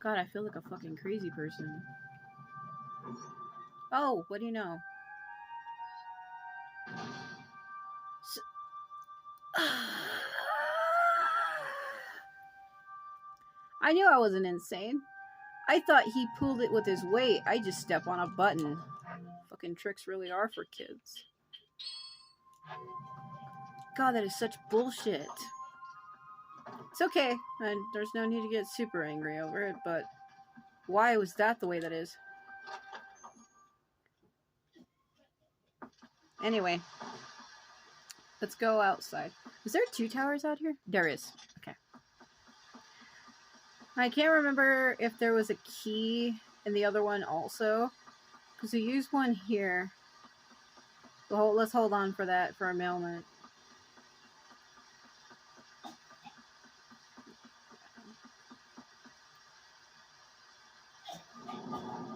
God, I feel like a fucking crazy person. Oh, what do you know? So I knew I wasn't insane. I thought he pulled it with his weight. I just step on a button. Fucking tricks really are for kids. God, that is such bullshit. It's okay, and there's no need to get super angry over it, but why was that the way that is? Anyway, let's go outside. Is there 2 towers out here? There is. Okay. I can't remember if there was a key in the other one also, because we used one here. So let's hold on for that for a moment.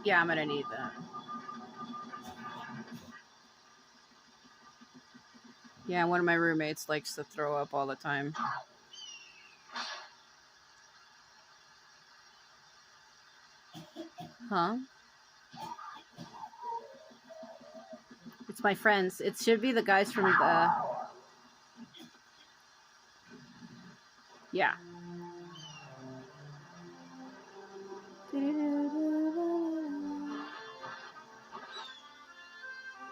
Yeah, I'm gonna need that. Yeah, one of my roommates likes to throw up all the time. Huh? It's my friends. It should be the guys from the... Yeah.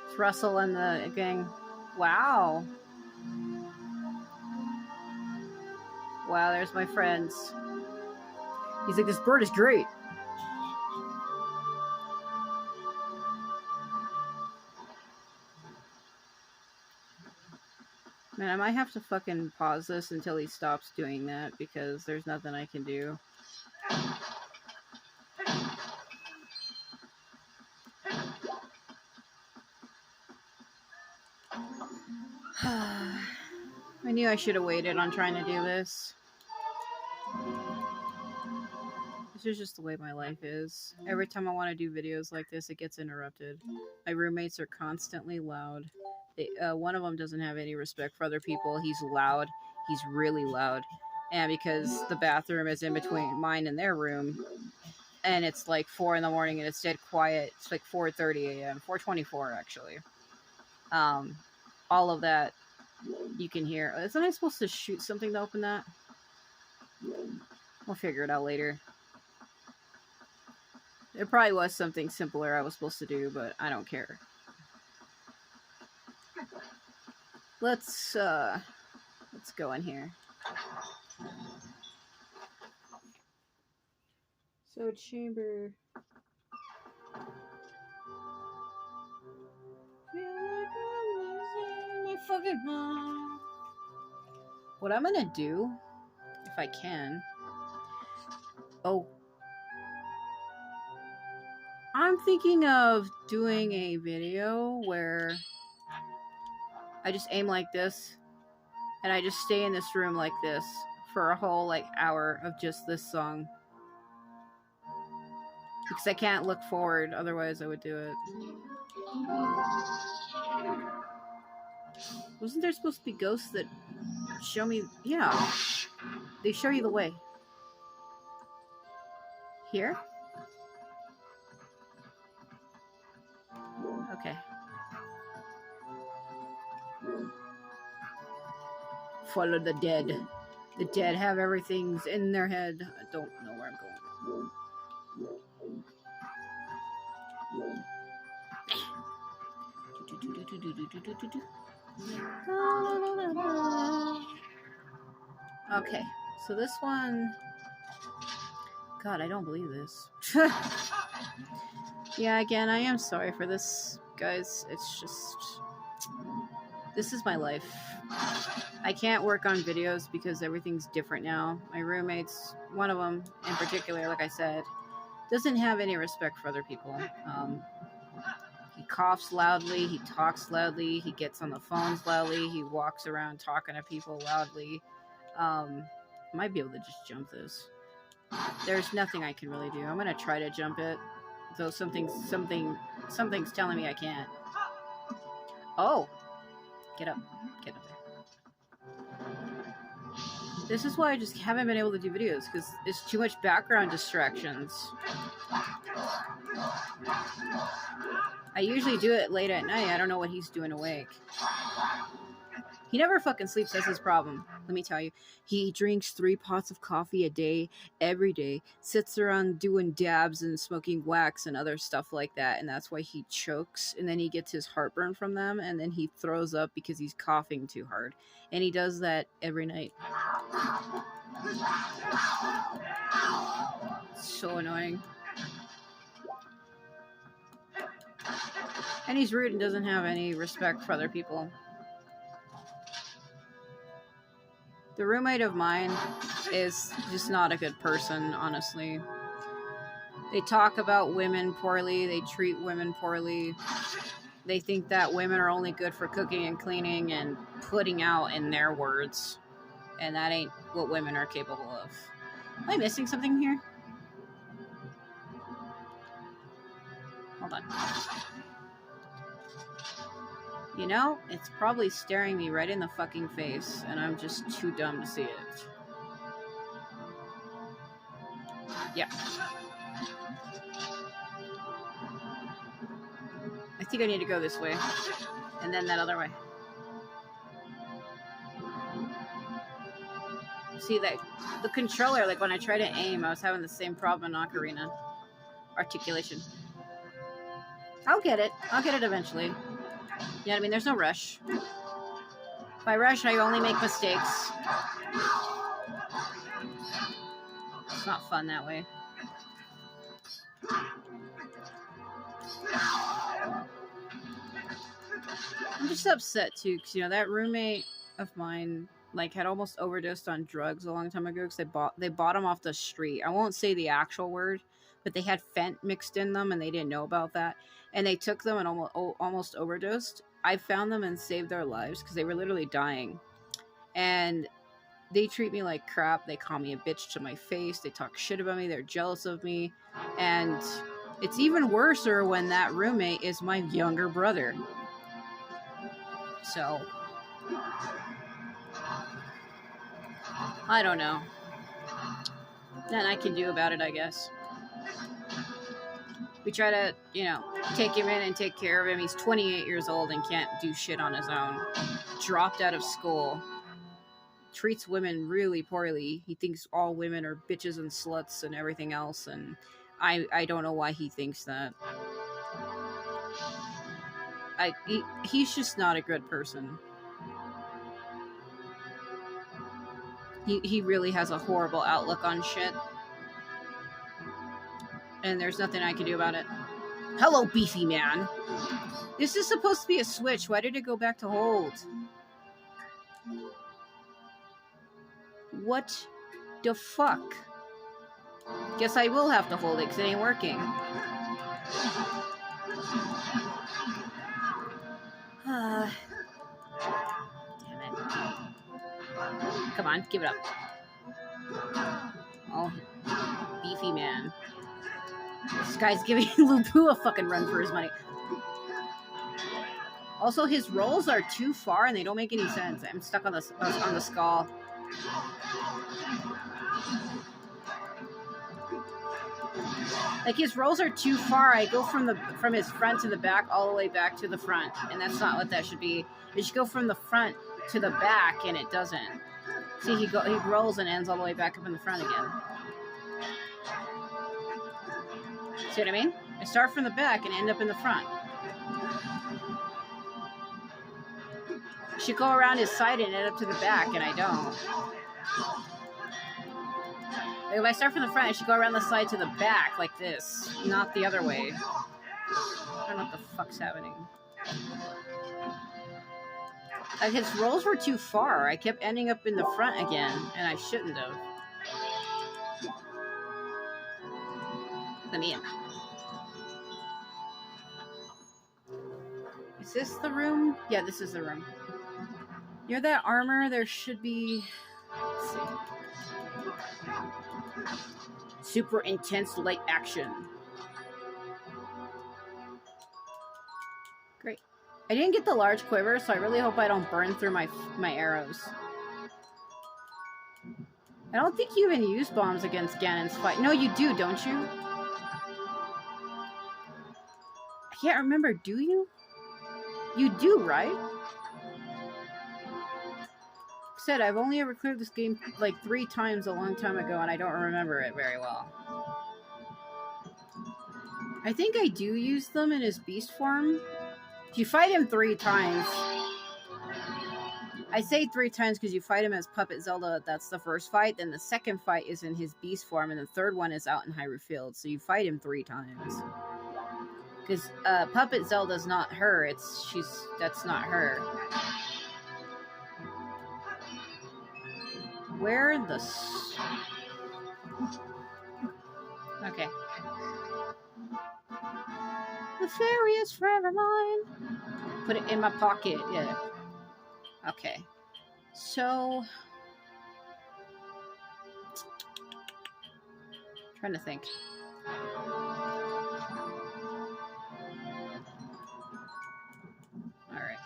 It's Russell and the gang. Wow. Wow, there's my friends. He's like, this bird is great. Man, I might have to fucking pause this until he stops doing that because there's nothing I can do. I knew I should have waited on trying to do this. This is just the way my life is. Every time I want to do videos like this, it gets interrupted. My roommates are constantly loud. One of them doesn't have any respect for other people. He's loud. He's really loud. And because the bathroom is in between mine and their room, and it's like 4 in the morning and it's dead quiet. It's like 4:30 a.m. 4:24 actually. All of that you can hear. Isn't I supposed to shoot something to open that? We'll figure it out later. There probably was something simpler I was supposed to do, but I don't care. Let's go in here. So chamber. Feel like I'm losing my fucking mind. What I'm gonna do, if I can. Oh. I'm thinking of doing a video where I just aim like this and I just stay in this room like this for a whole like hour of just this song. Because I can't look forward, otherwise I would do it. Wasn't there supposed to be ghosts that show me? Yeah. They show you the way. Here? Okay. Follow the dead. The dead have everything in their head. I don't know where I'm going. Okay, so this one... God, I don't believe this. Yeah, again, I am sorry for this, guys. It's just... This is my life. I can't work on videos because everything's different now. My roommates, one of them in particular, like I said, doesn't have any respect for other people. He coughs loudly, he talks loudly, he gets on the phones loudly, he walks around talking to people loudly. Might be able to just jump this. There's nothing I can really do. I'm gonna try to jump it, though something's telling me I can't. Oh, get up there. This is why I just haven't been able to do videos, because there's too much background distractions. I usually do it late at night. I don't know what he's doing awake. He never fucking sleeps. That's his problem. Let me tell you. He drinks 3 pots of coffee a day, every day. Sits around doing dabs and smoking wax and other stuff like that. And that's why he chokes. And then he gets his heartburn from them. And then he throws up because he's coughing too hard. And he does that every night. So annoying. And he's rude and doesn't have any respect for other people. The roommate of mine is just not a good person, honestly. They talk about women poorly. They treat women poorly. They think that women are only good for cooking and cleaning and putting out, in their words. And that ain't what women are capable of. Am I missing something here? Hold on. You know, it's probably staring me right in the fucking face, and I'm just too dumb to see it. Yeah. I think I need to go this way, and then that other way. See, that the controller, like when I try to aim, I was having the same problem in Ocarina. Articulation. I'll get it. I'll get it eventually. You know what I mean? There's no rush. If I rush, I only make mistakes. It's not fun that way. I'm just upset too, because you know that roommate of mine like had almost overdosed on drugs a long time ago because they bought them off the street. I won't say the actual word, but they had fent mixed in them and they didn't know about that. And they took them and almost overdosed. I found them and saved their lives because they were literally dying. And they treat me like crap. They call me a bitch to my face. They talk shit about me. They're jealous of me. And it's even worse when that roommate is my younger brother. So, I don't know. Nothing I can do about it, I guess. We try to, you know, take him in and take care of him. He's 28 years old and can't do shit on his own. Dropped out of school. Treats women really poorly. He thinks all women are bitches and sluts and everything else. And I don't know why he thinks that. He's just not a good person. He really has a horrible outlook on shit. And there's nothing I can do about it. Hello, beefy man. This is supposed to be a switch. Why did it go back to hold? What the fuck? Guess I will have to hold it because it ain't working. Damn it. Come on, give it up. Oh, beefy man. This guy's giving Lupu a fucking run for his money. Also, his rolls are too far and they don't make any sense. I'm stuck on the skull. Like, his rolls are too far. I go from his front to the back all the way back to the front, and that's not what that should be. It should go from the front to the back, and it doesn't. See, he rolls and ends all the way back up in the front again. See what I mean? I start from the back and end up in the front. I should go around his side and end up to the back, and I don't. Like if I start from the front, I should go around the side to the back like this, not the other way. I don't know what the fuck's happening. Like his rolls were too far. I kept ending up in the front again, and I shouldn't have. Let me in. Is this the room? Yeah, this is the room. Near that armor, there should be... Let's see. Super intense light action. Great. I didn't get the large quiver, so I really hope I don't burn through my arrows. I don't think you even use bombs against Ganon's fight. No, you do, don't you? I can't remember, do you? You do, right? Said I've only ever cleared this game like 3 times a long time ago, and I don't remember it very well. I think I do use them in his beast form. If you fight him 3 times, I say 3 times because you fight him as Puppet Zelda. That's the first fight. Then the second fight is in his beast form, and the third one is out in Hyrule Field. So you fight him 3 times. Because Puppet Zelda's not her. That's not her. Where the... Okay. The fairy is forever mine. Put it in my pocket, yeah. Okay. So... Trying to think. Alright.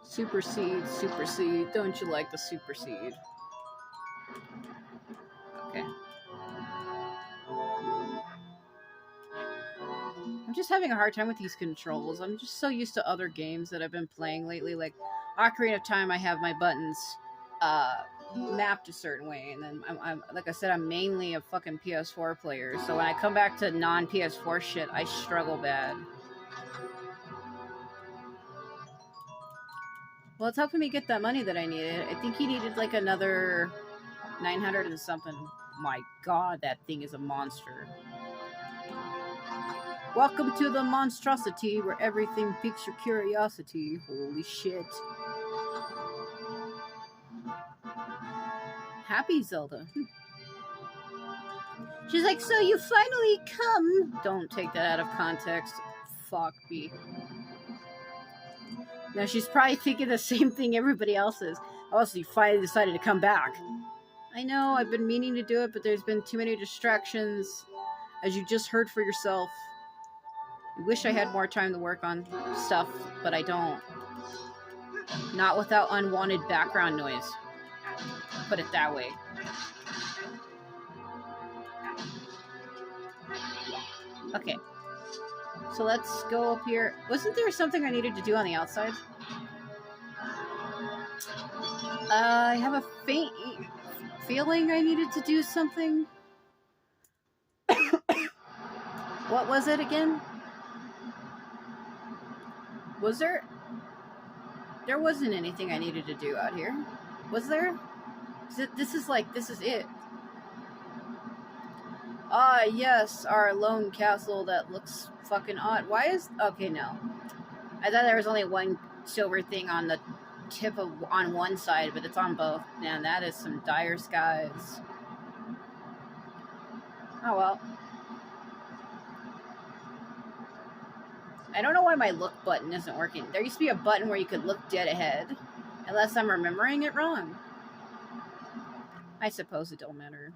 Supersede, supersede. Don't you like the supersede? Okay. I'm just having a hard time with these controls. I'm just so used to other games that I've been playing lately. Like, Ocarina of Time, I have my buttons mapped a certain way. And then, I'm like I said, I'm mainly a fucking PS4 player. So when I come back to non-PS4 shit, I struggle bad. Well, it's helping me get that money that I needed. I think he needed like another 900 and something. My god, that thing is a monster. Welcome to the monstrosity where everything piques your curiosity. Holy shit. Happy Zelda. She's like, so you finally come. Don't take that out of context. Fuck me. Now she's probably thinking the same thing everybody else is. Oh, so you finally decided to come back. I know, I've been meaning to do it, but there's been too many distractions. As you just heard for yourself. I wish I had more time to work on stuff, but I don't. Not without unwanted background noise. Put it that way. Okay. So let's go up here. Wasn't there something I needed to do on the outside? I have a faint feeling I needed to do something. What was it again? Was there? There wasn't anything I needed to do out here. Was there? This is it. Ah, yes, our lone castle that looks fucking odd. Why is... Okay, no. I thought there was only one silver thing on the tip of... on one side, but it's on both. Man, that is some dire skies. Oh, well. I don't know why my look button isn't working. There used to be a button where you could look dead ahead. Unless I'm remembering it wrong. I suppose it don't matter.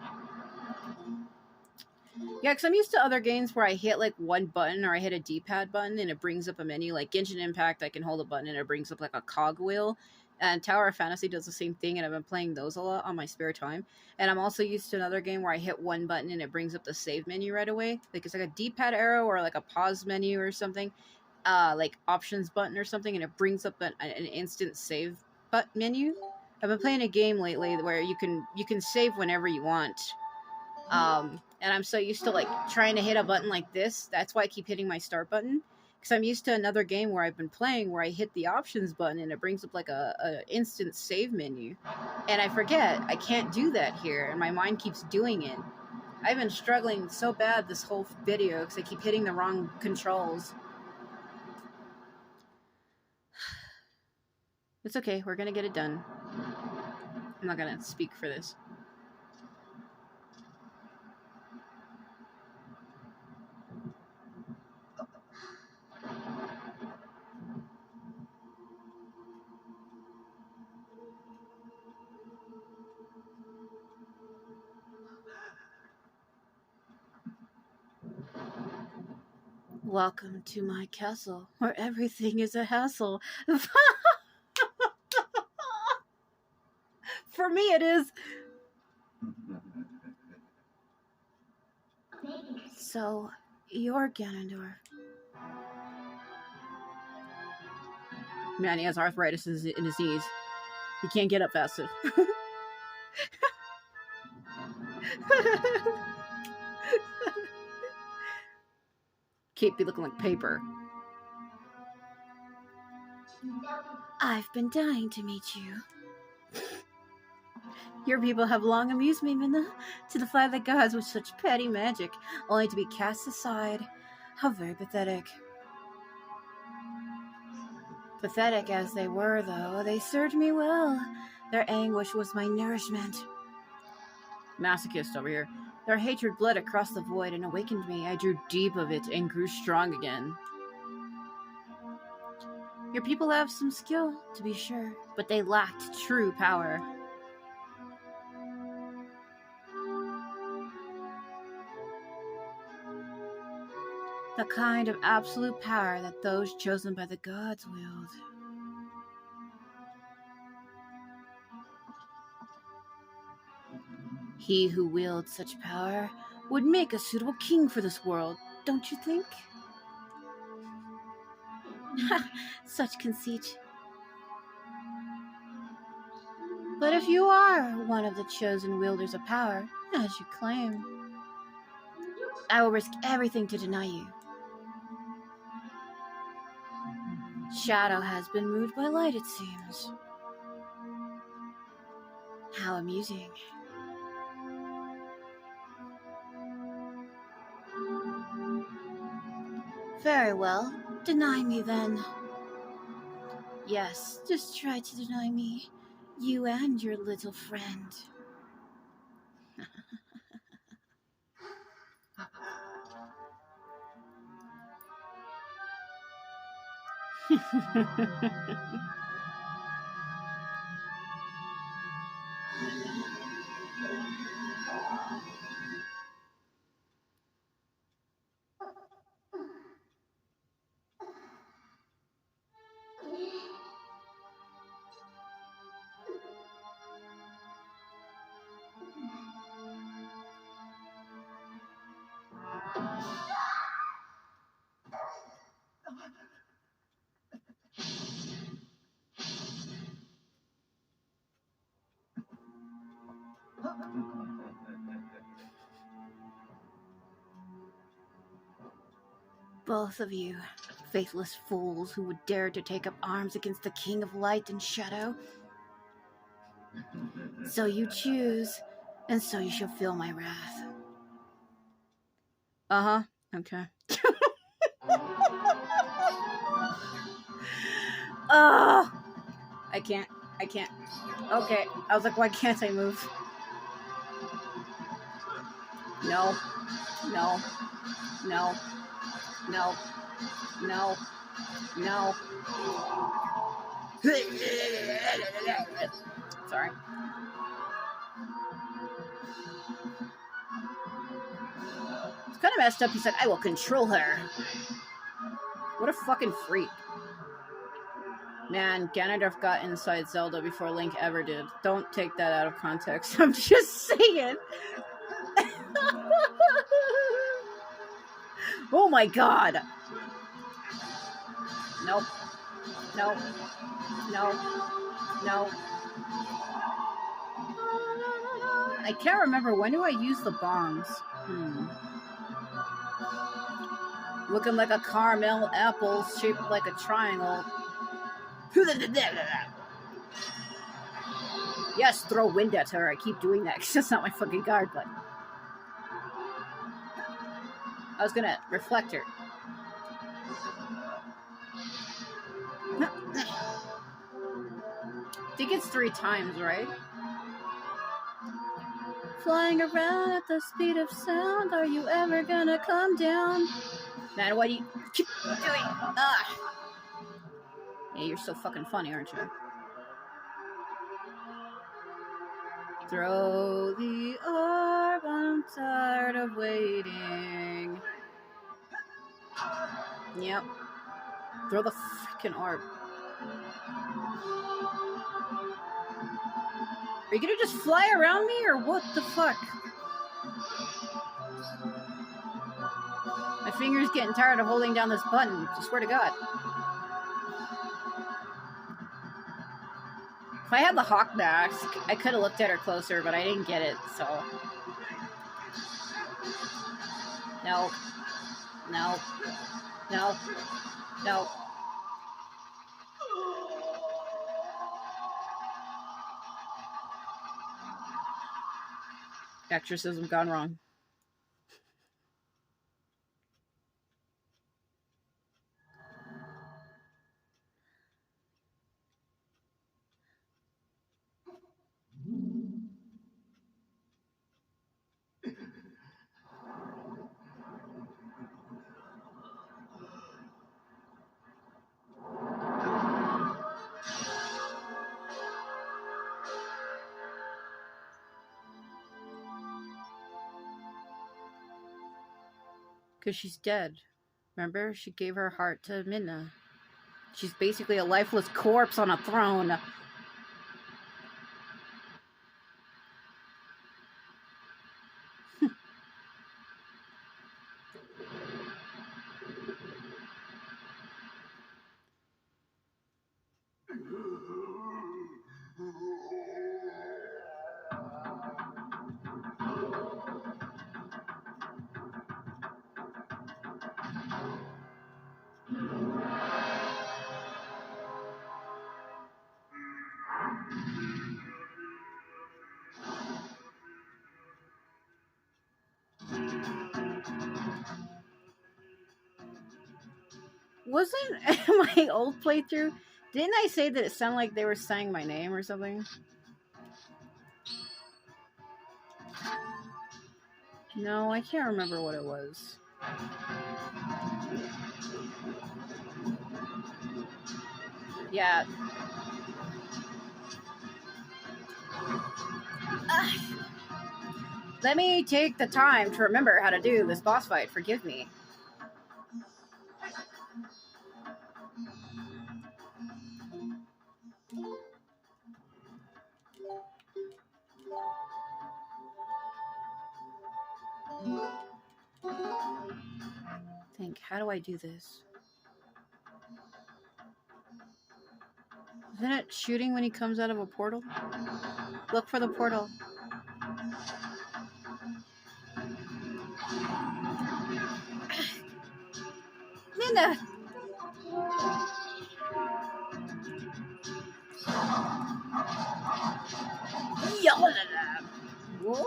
Yeah, because I'm used to other games where I hit like one button or I hit a D-pad button and it brings up a menu. Like Genshin Impact, I can hold a button and it brings up like a cog wheel. And Tower of Fantasy does the same thing, and I've been playing those a lot on my spare time. And I'm also used to another game where I hit one button and it brings up the save menu right away. Like it's like a D-pad arrow or like a pause menu or something, like options button or something, and it brings up an instant save menu. I've been playing a game lately where you can save whenever you want. And I'm so used to like trying to hit a button like this. That's why I keep hitting my start button. Because I'm used to another game where I've been playing where I hit the options button and it brings up like a instant save menu. And I forget, I can't do that here, and my mind keeps doing it. I've been struggling so bad this whole video because I keep hitting the wrong controls. It's okay, we're gonna get it done. I'm not gonna speak for this. Welcome to my castle, where everything is a hassle. For me, it is. So, you're Ganondorf. Man, he has arthritis in his knees. He can't get up fast enough. Can't be looking like paper. I've been dying to meet you. Your people have long amused me, Midna, to defy the gods with such petty magic, only to be cast aside. How very pathetic. Pathetic as they were, though, they served me well. Their anguish was my nourishment. Masochist over here. Their hatred bled across the void and awakened me. I drew deep of it and grew strong again. Your people have some skill, to be sure, but they lacked true power. The kind of absolute power that those chosen by the gods wield. He who wields such power would make a suitable king for this world, don't you think? Such conceit. But if you are one of the chosen wielders of power, as you claim, I will risk everything to deny you. Shadow has been moved by light, it seems. How amusing. Very well, deny me then. Yes, just try to deny me. You and your little friend. Both of you, faithless fools who would dare to take up arms against the King of Light and Shadow. So you choose, and so you shall feel my wrath. Uh-huh. Okay. Oh! I can't. Okay. I was like, why can't I move? No. No. No. No. No. No. Sorry. It's kind of messed up. He said, I will control her. What a fucking freak. Man, Ganondorf got inside Zelda before Link ever did. Don't take that out of context. I'm just saying. Oh my god. Nope. Nope. Nope. Nope. I can't remember. When do I use the bombs? Looking like a caramel apple shaped like a triangle. Yes, throw wind at her. I keep doing that because that's not my fucking guard, but I was gonna reflect her. I think it's 3 times, right? Flying around at the speed of sound, are you ever gonna come down? Man, what do you keep doing? Yeah, you're so fucking funny, aren't you? Throw the orb, I'm tired of waiting. Yep. Throw the freaking orb. Are you gonna just fly around me, or what the fuck? My finger's getting tired of holding down this button, I swear to God. If I had the hawk mask, I could have looked at her closer, but I didn't get it, so. No. No. No. No. Exorcism gone wrong. Because she's dead. Remember? She gave her heart to Midna. She's basically a lifeless corpse on a throne. Wasn't my old playthrough? Didn't I say that it sounded like they were saying my name or something? No, I can't remember what it was. Yeah. Let me take the time to remember how to do this boss fight. Forgive me. Think, how do I do this? Isn't it shooting when he comes out of a portal? Look for the portal. Midna! Whoa.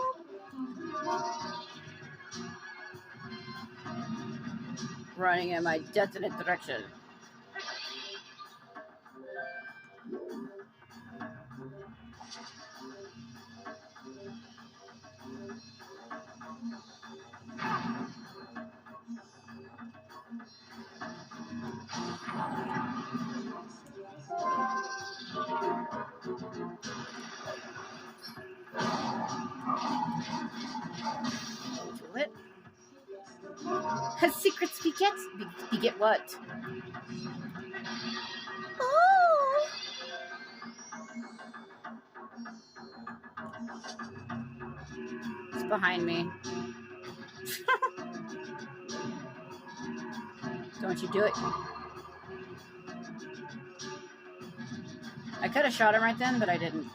Running in my definite direction. Do it. Has secrets beget what? Oh! behind me. Don't you do it. I could have shot him right then, but I didn't.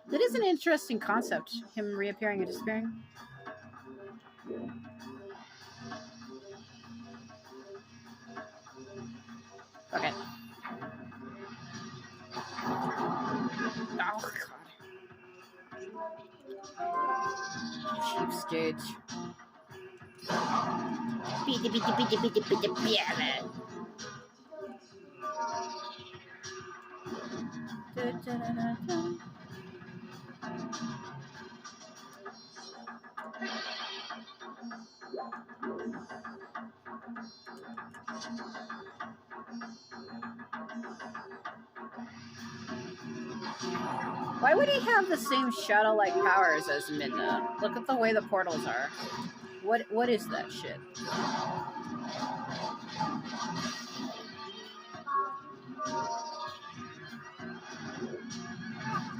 That is an interesting concept, him reappearing and disappearing. Okay. Oh, God. Cheapskate. Why would he have the same shadow-like powers as Midna? Look at the way the portals are. What is that shit?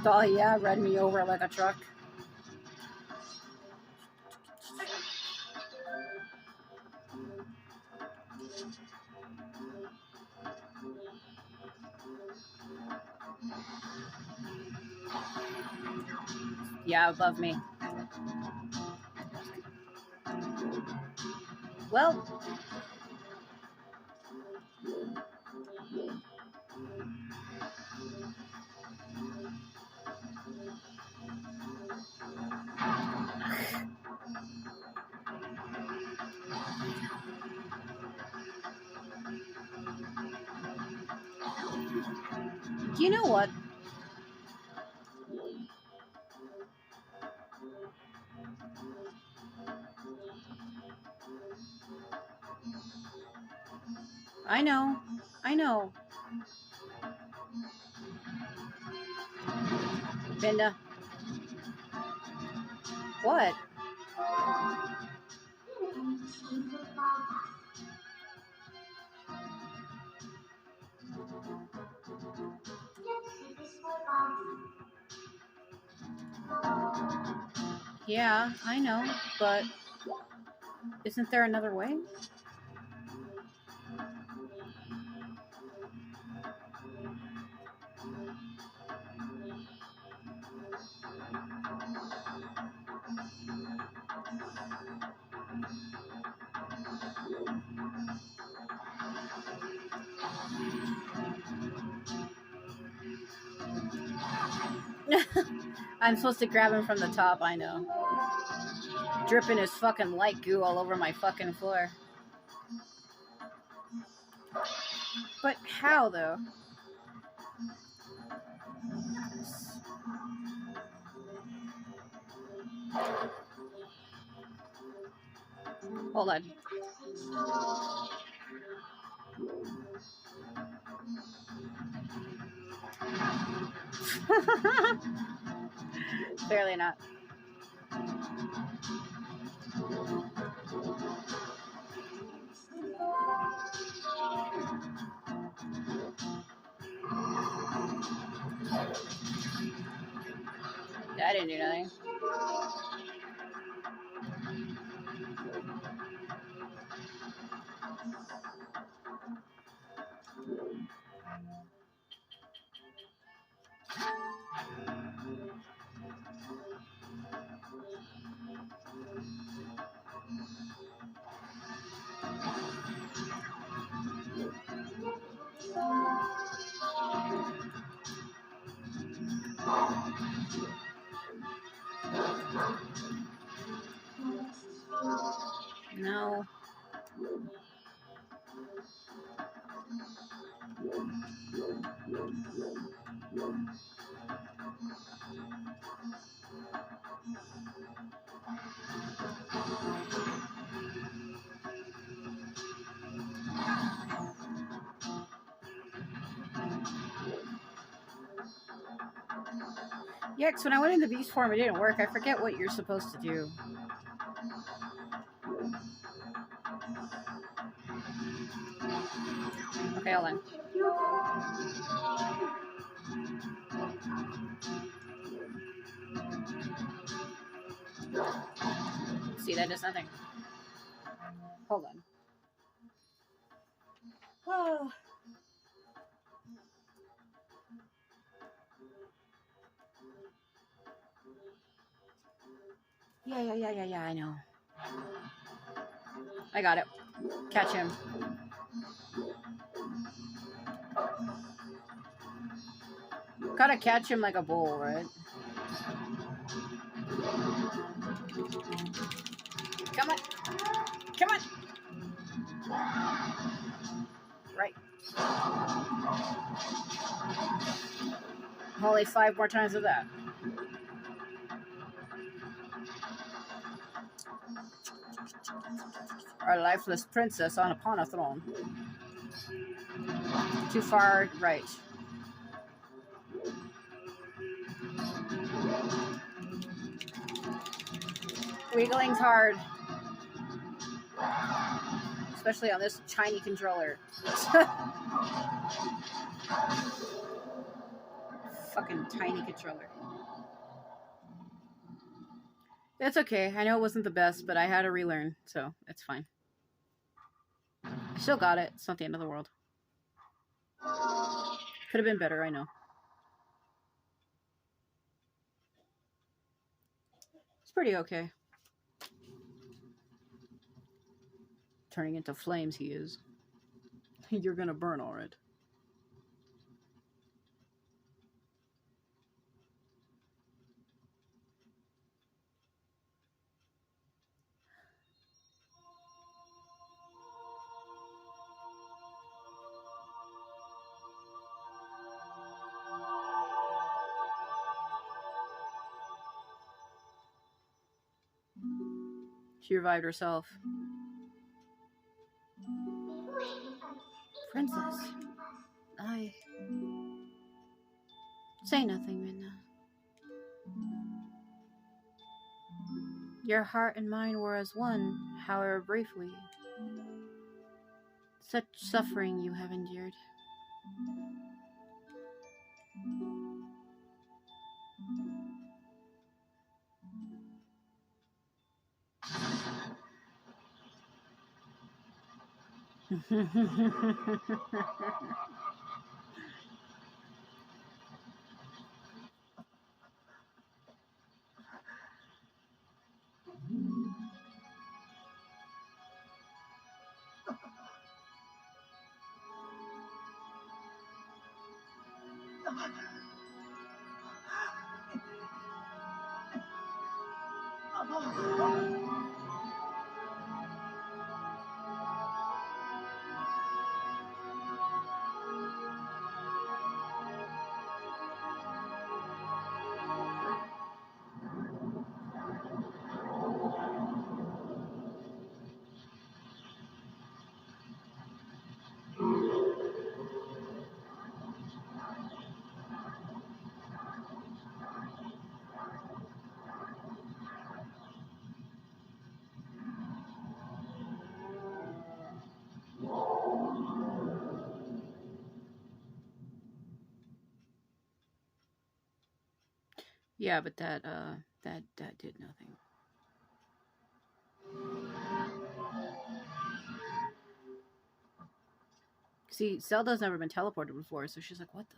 Oh yeah, run me over like a truck. Yeah, above me. Well. You know what? I know. I know. Binda. What? Yeah, I know, but isn't there another way? I'm supposed to grab him from the top, I know. Dripping his fucking light goo all over my fucking floor. But how, though? Hold on. Clearly not. I didn't do nothing. No. Yeah, because when I went into beast form, it didn't work. I forget what you're supposed to do. Okay, hold on. See, that does nothing. Hold on. Oh. Yeah, I know. I got it. Catch him. Gotta catch him like a bull, right? Come on. Come on. Right. Only 5 more times of that. Our lifeless princess upon a throne. Too far right. Wiggling's hard. Especially on this tiny controller. Fucking tiny controller. It's okay. I know it wasn't the best, but I had to relearn, so it's fine. I still got it. It's not the end of the world. Could have been better, I know. It's pretty okay. Turning into flames he is. You're gonna burn, alright. She revived herself. Princess, I... Say nothing, Midna. Your heart and mine were as one, however briefly. Such suffering you have endured. Yeah, but that did nothing. See, Zelda's never been teleported before, so she's like, what the?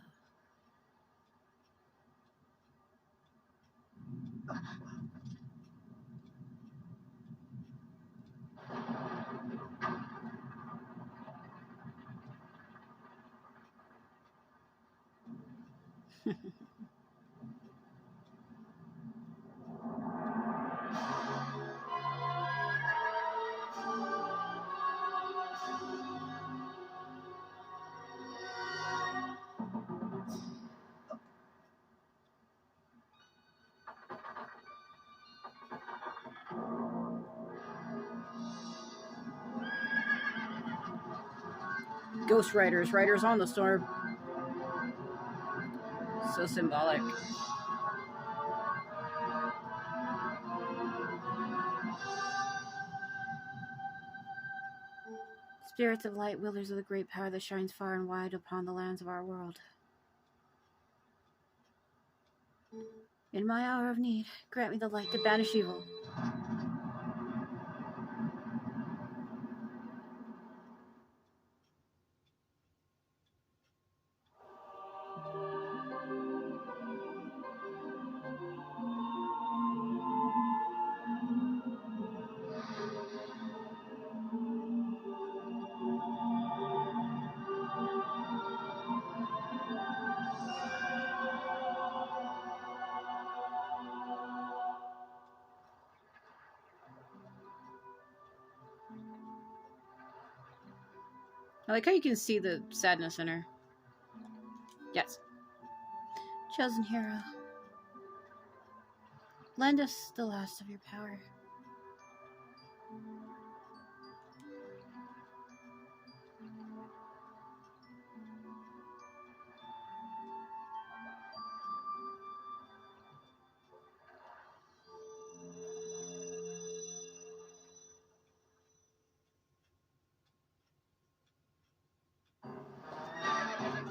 Ghost Riders, Riders on the Storm. So symbolic. Spirits of light, wielders of the great power that shines far and wide upon the lands of our world. In my hour of need, grant me the light to banish evil. I like how you can see the sadness in her. Yes. Chosen hero. Lend us the last of your power.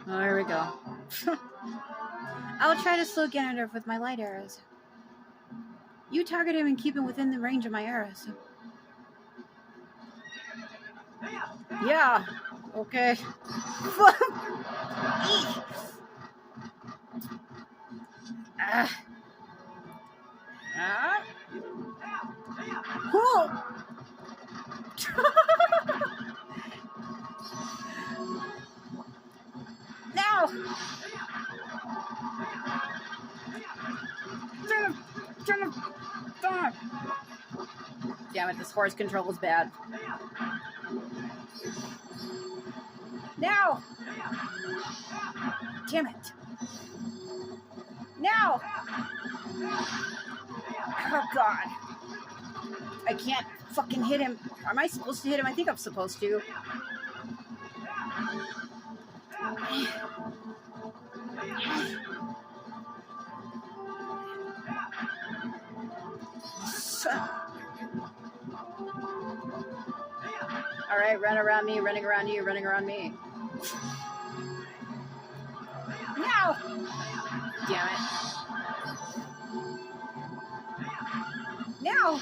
Oh, here we go. I'll try to slow Ganondorf with my light arrows. You target him and keep him within the range of my arrows. Yeah. Okay. Cool. Now. Damn it, this horse control is bad. Now! Damn it. Now! Oh, God. I can't fucking hit him. Am I supposed to hit him? I think I'm supposed to. Alright, run around me, running around you, running around me. No! Damn it. No!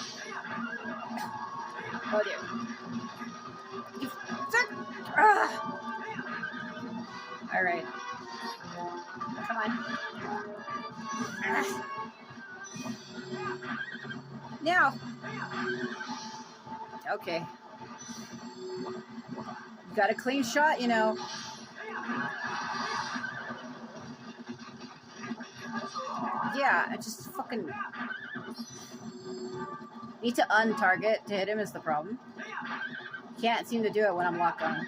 Oh dear. You fuck! Alright. Come on. Now! Okay. Got a clean shot, you know. Yeah, I just fucking need to untarget to hit him is the problem. Can't seem to do it when I'm locked on.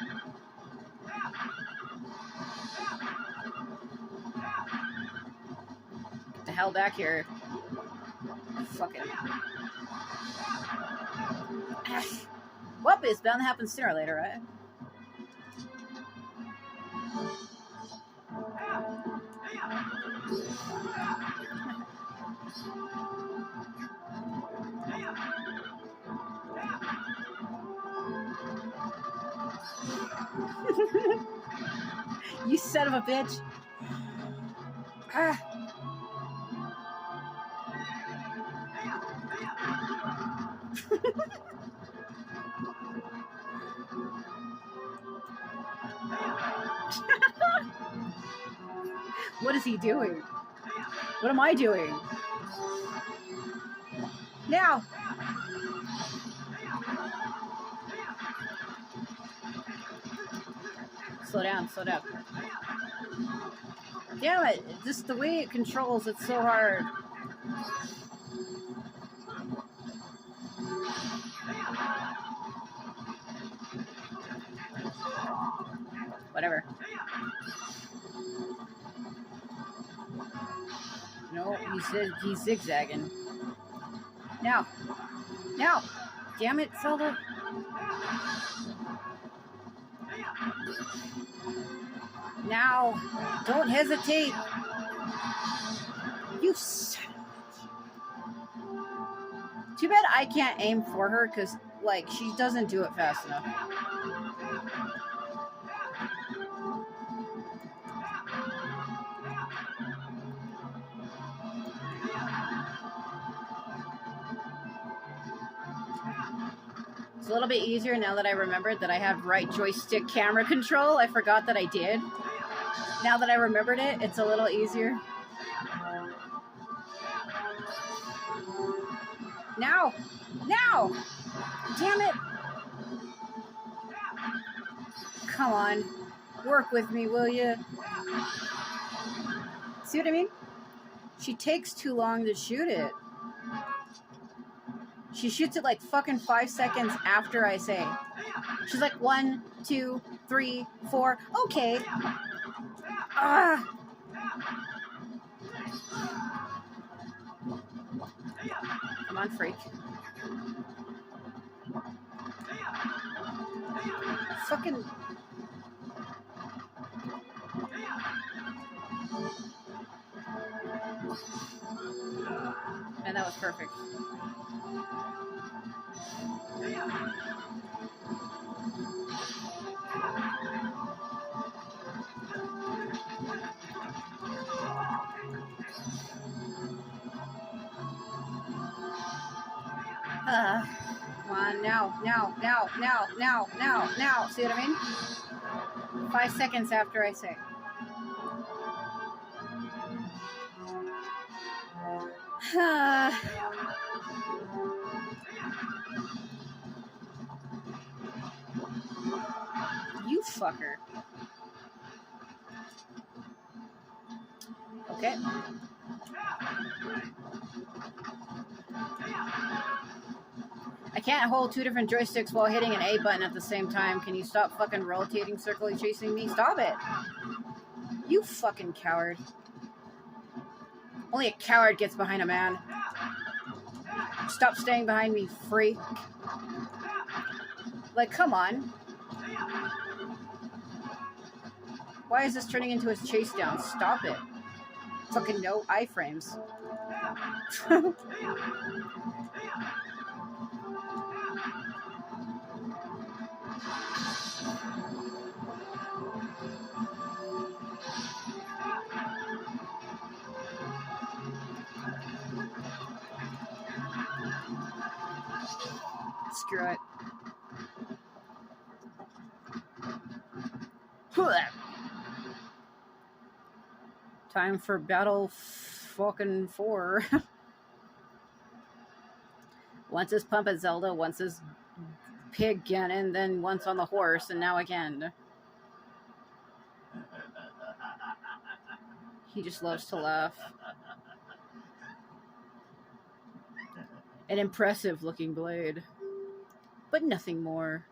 Get the hell back here. Fucking. Well, it's bound to happen sooner or later, right? You son of a bitch. What is he doing? What am I doing? Now! Slow down, slow down. Damn it, just the way it controls, it's so hard. Whatever. No, he's zigzagging. Now! Now! Damn it, Zelda! Now! Don't hesitate! You son of a bitch. Too bad I can't aim for her, because, like, she doesn't do it fast enough. It's a little bit easier now that I remembered that I have right joystick camera control. I forgot that I did. Now that I remembered it, it's a little easier. Now! Now! Damn it! Come on. Work with me, will you? See what I mean? She takes too long to shoot it. She shoots it like fucking 5 seconds after I say. She's like 1, 2, 3, 4. Okay. Ah. Come on, freak. Fucking. And that was perfect. Come on, now. See what I mean? 5 seconds after I say. You fucker. Okay. I can't hold 2 different joysticks while hitting an A button at the same time. Can you stop fucking rotating, circling, chasing me? Stop it! You fucking coward. Only a coward gets behind a man. Stop staying behind me, freak. Like, come on. Why is this turning into a chase down? Stop it. Fucking no iframes. Screw it. Time for battle fucking 4. Once is Pump at Zelda, once is Pig Ganon, then once on the horse, and now again. He just loves to laugh. An impressive looking blade, but nothing more.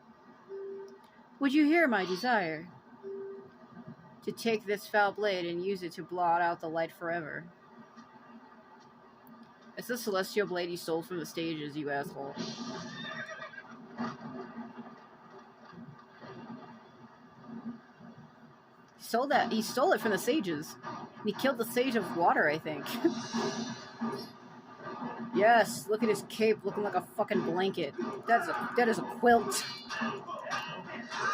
Would you hear my desire? To take this foul blade and use it to blot out the light forever. It's the celestial blade you stole from the stages, you asshole. He stole it from the sages. And he killed the sage of water, I think. Yes, look at his cape looking like a fucking blanket. That is a quilt.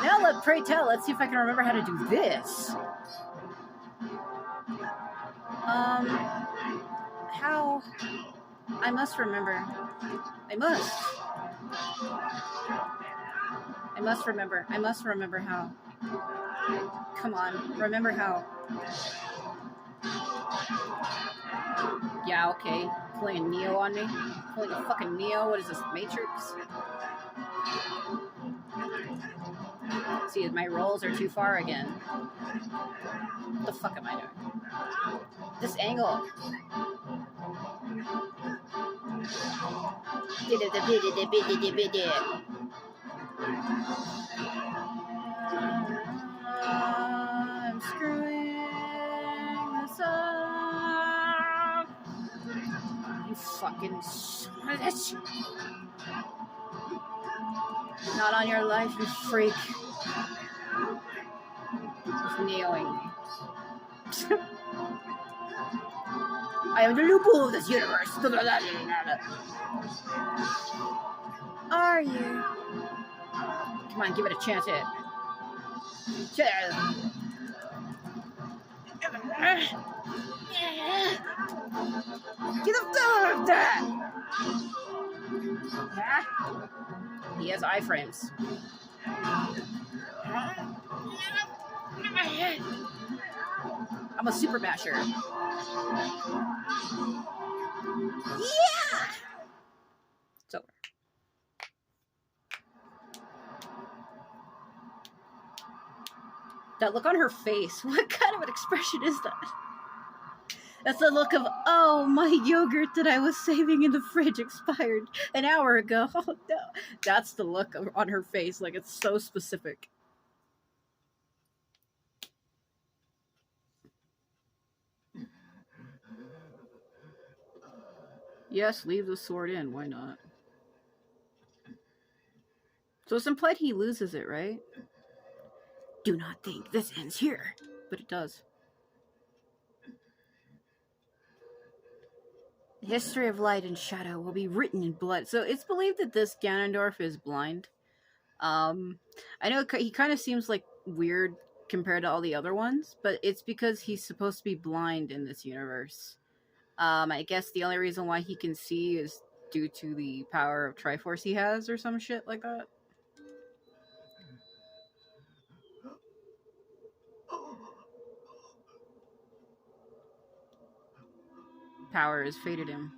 Now, pray tell, let's see if I can remember how to do this. How? I must remember. I must remember how. Come on, remember how. Yeah, okay. Playing Neo on me? Playing a fucking Neo? What is this, Matrix? See, my rolls are too far again. What the fuck am I doing? This angle. I'm screwing this up. You fucking son of a bitch. Not on your life, you freak. Just Neoing me. I am the loophole of this universe. Are you? Come on, give it a chance at it. Get the fuck of that! He has iframes. I'm a super masher. Yeah! It's over. That look on her face. What kind of an expression is that? That's the look of, oh, my yogurt that I was saving in the fridge expired an hour ago. Oh, no. That's the look on her face. Like, it's so specific. Yes, leave the sword in. Why not? So it's implied he loses it, right? Do not think this ends here. But it does. The history of light and shadow will be written in blood. So it's believed that this Ganondorf is blind. Um, I know he kind of seems like weird compared to all the other ones, but it's because he's supposed to be blind in this universe. I guess the only reason why he can see is due to the power of Triforce he has, or some shit like that. Power has fated him.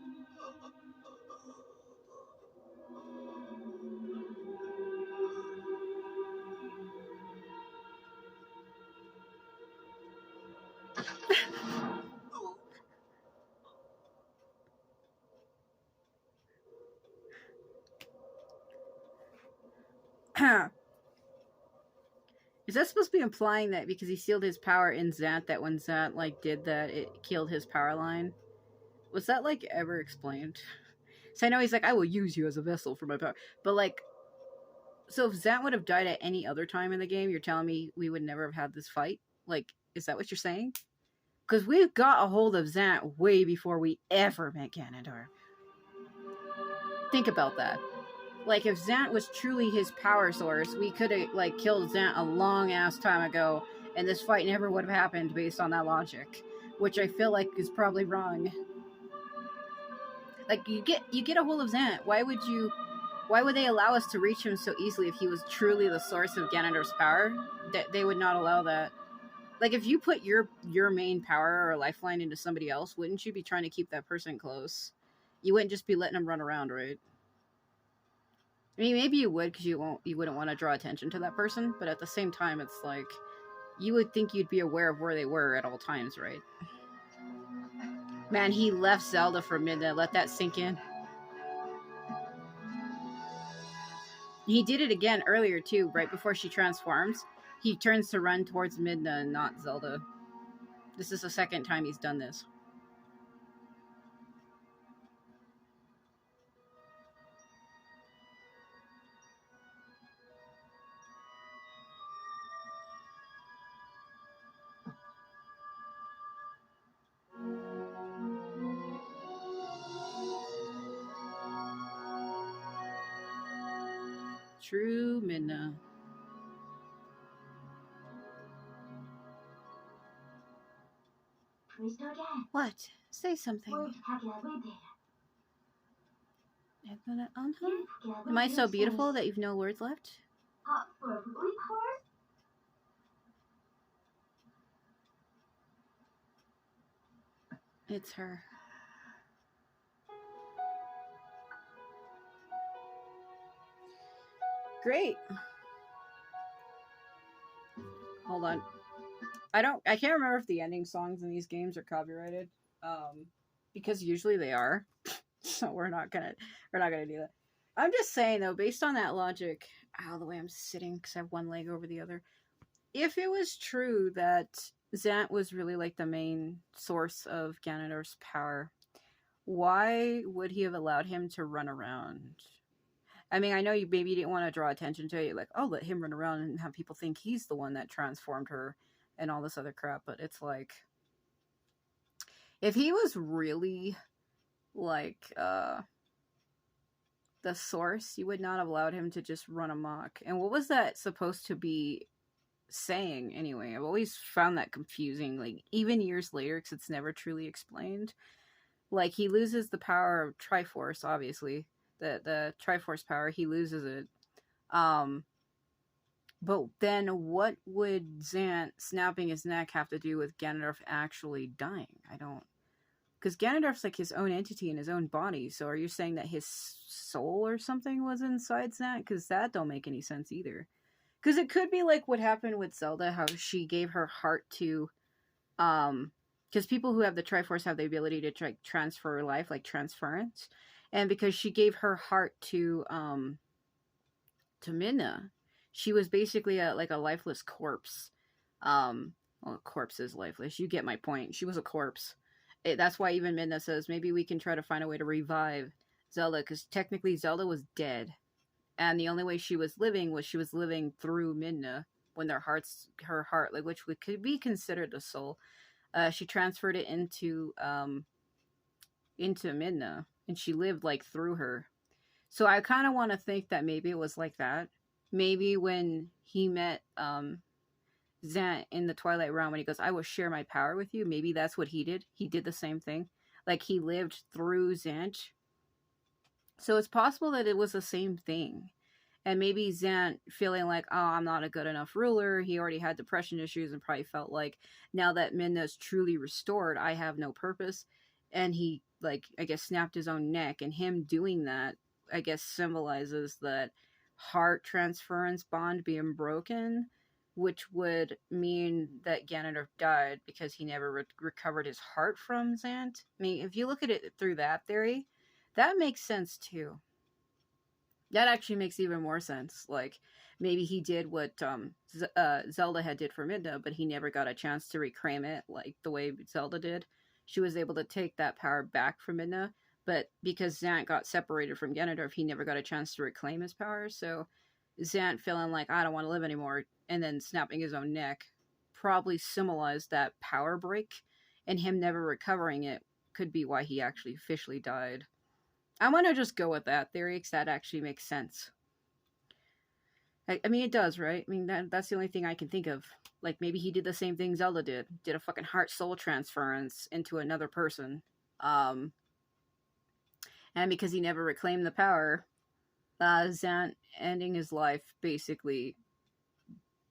Is that supposed to be implying that because he sealed his power in Zant, that when Zant like did that, it killed his power line? Was that like ever explained? So I know he's like, I will use you as a vessel for my power, but like, so if Zant would have died at any other time in the game, you're telling me we would never have had this fight? Like, is that what you're saying? Because we've got a hold of Zant way before we ever met Ganondorf. Think about that. Like, if Zant was truly his power source, we could have like killed Zant a long ass time ago, and this fight never would have happened based on that logic, which I feel like is probably wrong. Like, you get a hold of Zant. Why would they allow us to reach him so easily if he was truly the source of Ganondorf's power? That they would not allow that. Like, if you put your main power or lifeline into somebody else, wouldn't you be trying to keep that person close? You wouldn't just be letting them run around, right? I mean, maybe you would because you wouldn't want to draw attention to that person, but at the same time, it's like you would think you'd be aware of where they were at all times, right? Man, he left Zelda for Midna. Let that sink in. He did it again earlier too, right before she transforms. He turns to run towards Midna and not Zelda. This is the second time he's done this. True Midna. What? Say something. Am I so beautiful that you've no words left? It's her. Great. Hold on. I can't remember if the ending songs in these games are copyrighted. Because usually they are. So we're not gonna do that. I'm just saying though, based on that logic, the way I'm sitting because I have one leg over the other. If it was true that Zant was really like the main source of Ganondorf's power, why would he have allowed him to run around? I mean, I know you maybe didn't want to draw attention to it, like, oh, let him run around and have people think he's the one that transformed her and all this other crap, but it's like, if he was really like the source, you would not have allowed him to just run amok. And what was that supposed to be saying anyway? I've always found that confusing, like even years later, because it's never truly explained. Like, he loses the power of Triforce, obviously, the Triforce power, he loses it. But then what would Zant snapping his neck have to do with Ganondorf actually dying? I don't, because Ganondorf's like his own entity in his own body. So are you saying that his soul or something was inside Zant? Because that don't make any sense either. Because it could be like what happened with Zelda, how she gave her heart to, because people who have the Triforce have the ability to transfer life, like transference, and because she gave her heart to Midna, she was basically like a lifeless corpse. Well, a corpse is lifeless. You get my point. She was a corpse. That's why even Midna says maybe we can try to find a way to revive Zelda, because technically Zelda was dead, and the only way she was living was she was living through Midna when her heart, like which could be considered a soul. She transferred it into Midna, and she lived like through her. So I kind of want to think that maybe it was like that. Maybe when he met Zant in the Twilight Realm, when he goes, "I will share my power with you." Maybe that's what he did. He did the same thing. Like he lived through Zant. So it's possible that it was the same thing. And maybe Zant feeling like, oh, I'm not a good enough ruler. He already had depression issues and probably felt like now that Midna's truly restored, I have no purpose. And he, like, I guess, snapped his own neck. And him doing that, I guess, symbolizes that heart transference bond being broken, which would mean that Ganondorf died because he never recovered his heart from Zant. I mean, if you look at it through that theory, that makes sense too. That actually makes even more sense. Like maybe he did what Zelda had did for Midna, but he never got a chance to reclaim it like the way Zelda did. She was able to take that power back from Midna, but because Zant got separated from Ganondorf, he never got a chance to reclaim his power. So Zant feeling like I don't want to live anymore, and then snapping his own neck, probably symbolized that power break, and him never recovering it could be why he actually officially died. I'm gonna just go with that theory because that actually makes sense. I mean, it does, right? I mean, that's the only thing I can think of. Like, maybe he did the same thing Zelda did a fucking heart soul transference into another person. Um, and because he never reclaimed the power, Zant ending his life basically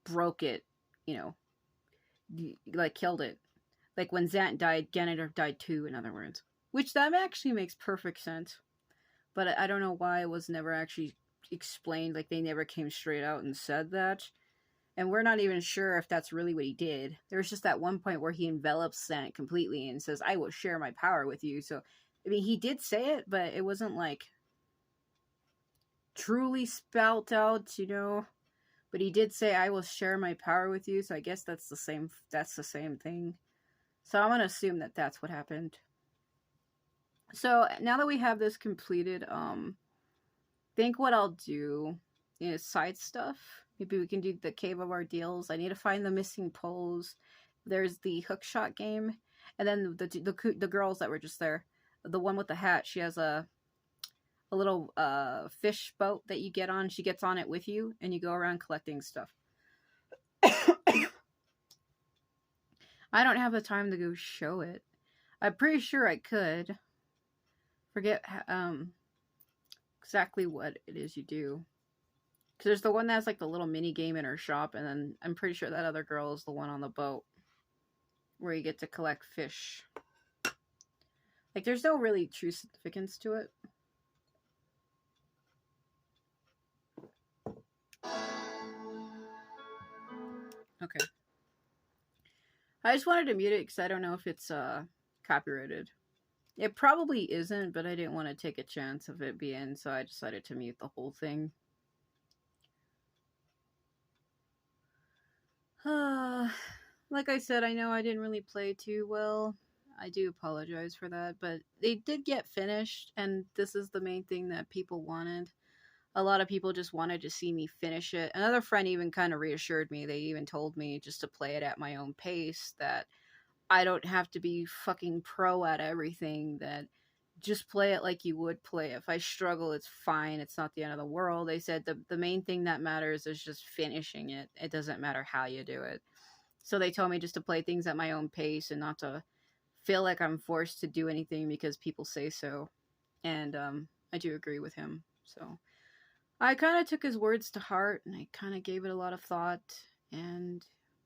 broke it, you know, like killed it. Like when Zant died, Ganondorf died too, in other words. Which that actually makes perfect sense. But I don't know why it was never actually explained. Like they never came straight out and said that. And we're not even sure if that's really what he did. There's just that one point where he envelops Zant completely and says, "I will share my power with you." So, I mean, he did say it, but it wasn't like truly spelt out, you know. But he did say, "I will share my power with you." So I guess that's the same. That's the same thing. So I'm gonna assume that that's what happened. So now that we have this completed, think what I'll do is side stuff. Maybe we can do the Cave of Ordeals. I need to find the missing poles. There's the hookshot game, and then the girls that were just there. The one with the hat, she has a little fish boat that you get on. She gets on it with you, and you go around collecting stuff. I don't have the time to go show it. I'm pretty sure I could. Forget exactly what it is you do. Because there's the one that has like the little mini game in her shop, and then I'm pretty sure that other girl is the one on the boat where you get to collect fish. Like, there's no really true significance to it. Okay. I just wanted to mute it because I don't know if it's copyrighted. It probably isn't, but I didn't want to take a chance of it being, so I decided to mute the whole thing. Like I said, I know I didn't really play too well. I do apologize for that, but they did get finished, and this is the main thing that people wanted. A lot of people just wanted to see me finish it. Another friend even kind of reassured me. They even told me just to play it at my own pace, that I don't have to be fucking pro at everything, that just play it like you would play. If I struggle, it's fine. It's not the end of the world. They said the main thing that matters is just finishing it. It doesn't matter how you do it. So they told me just to play things at my own pace and not to feel like I'm forced to do anything because people say so. And I do agree with him. So I kind of took his words to heart, and I kind of gave it a lot of thought and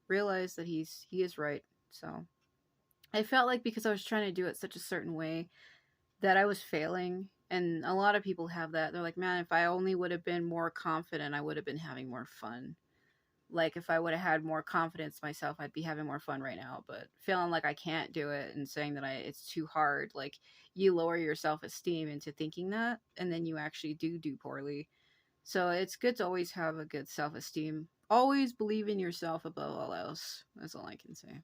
realized that he is right. So I felt like because I was trying to do it such a certain way that I was failing. And a lot of people have that. They're like, man, if I only would have been more confident, I would have been having more fun. Like, if I would have had more confidence myself, I'd be having more fun right now. But feeling like I can't do it and saying that it's too hard, like, you lower your self-esteem into thinking that, and then you actually do poorly. So it's good to always have a good self-esteem. Always believe in yourself above all else. That's all I can say.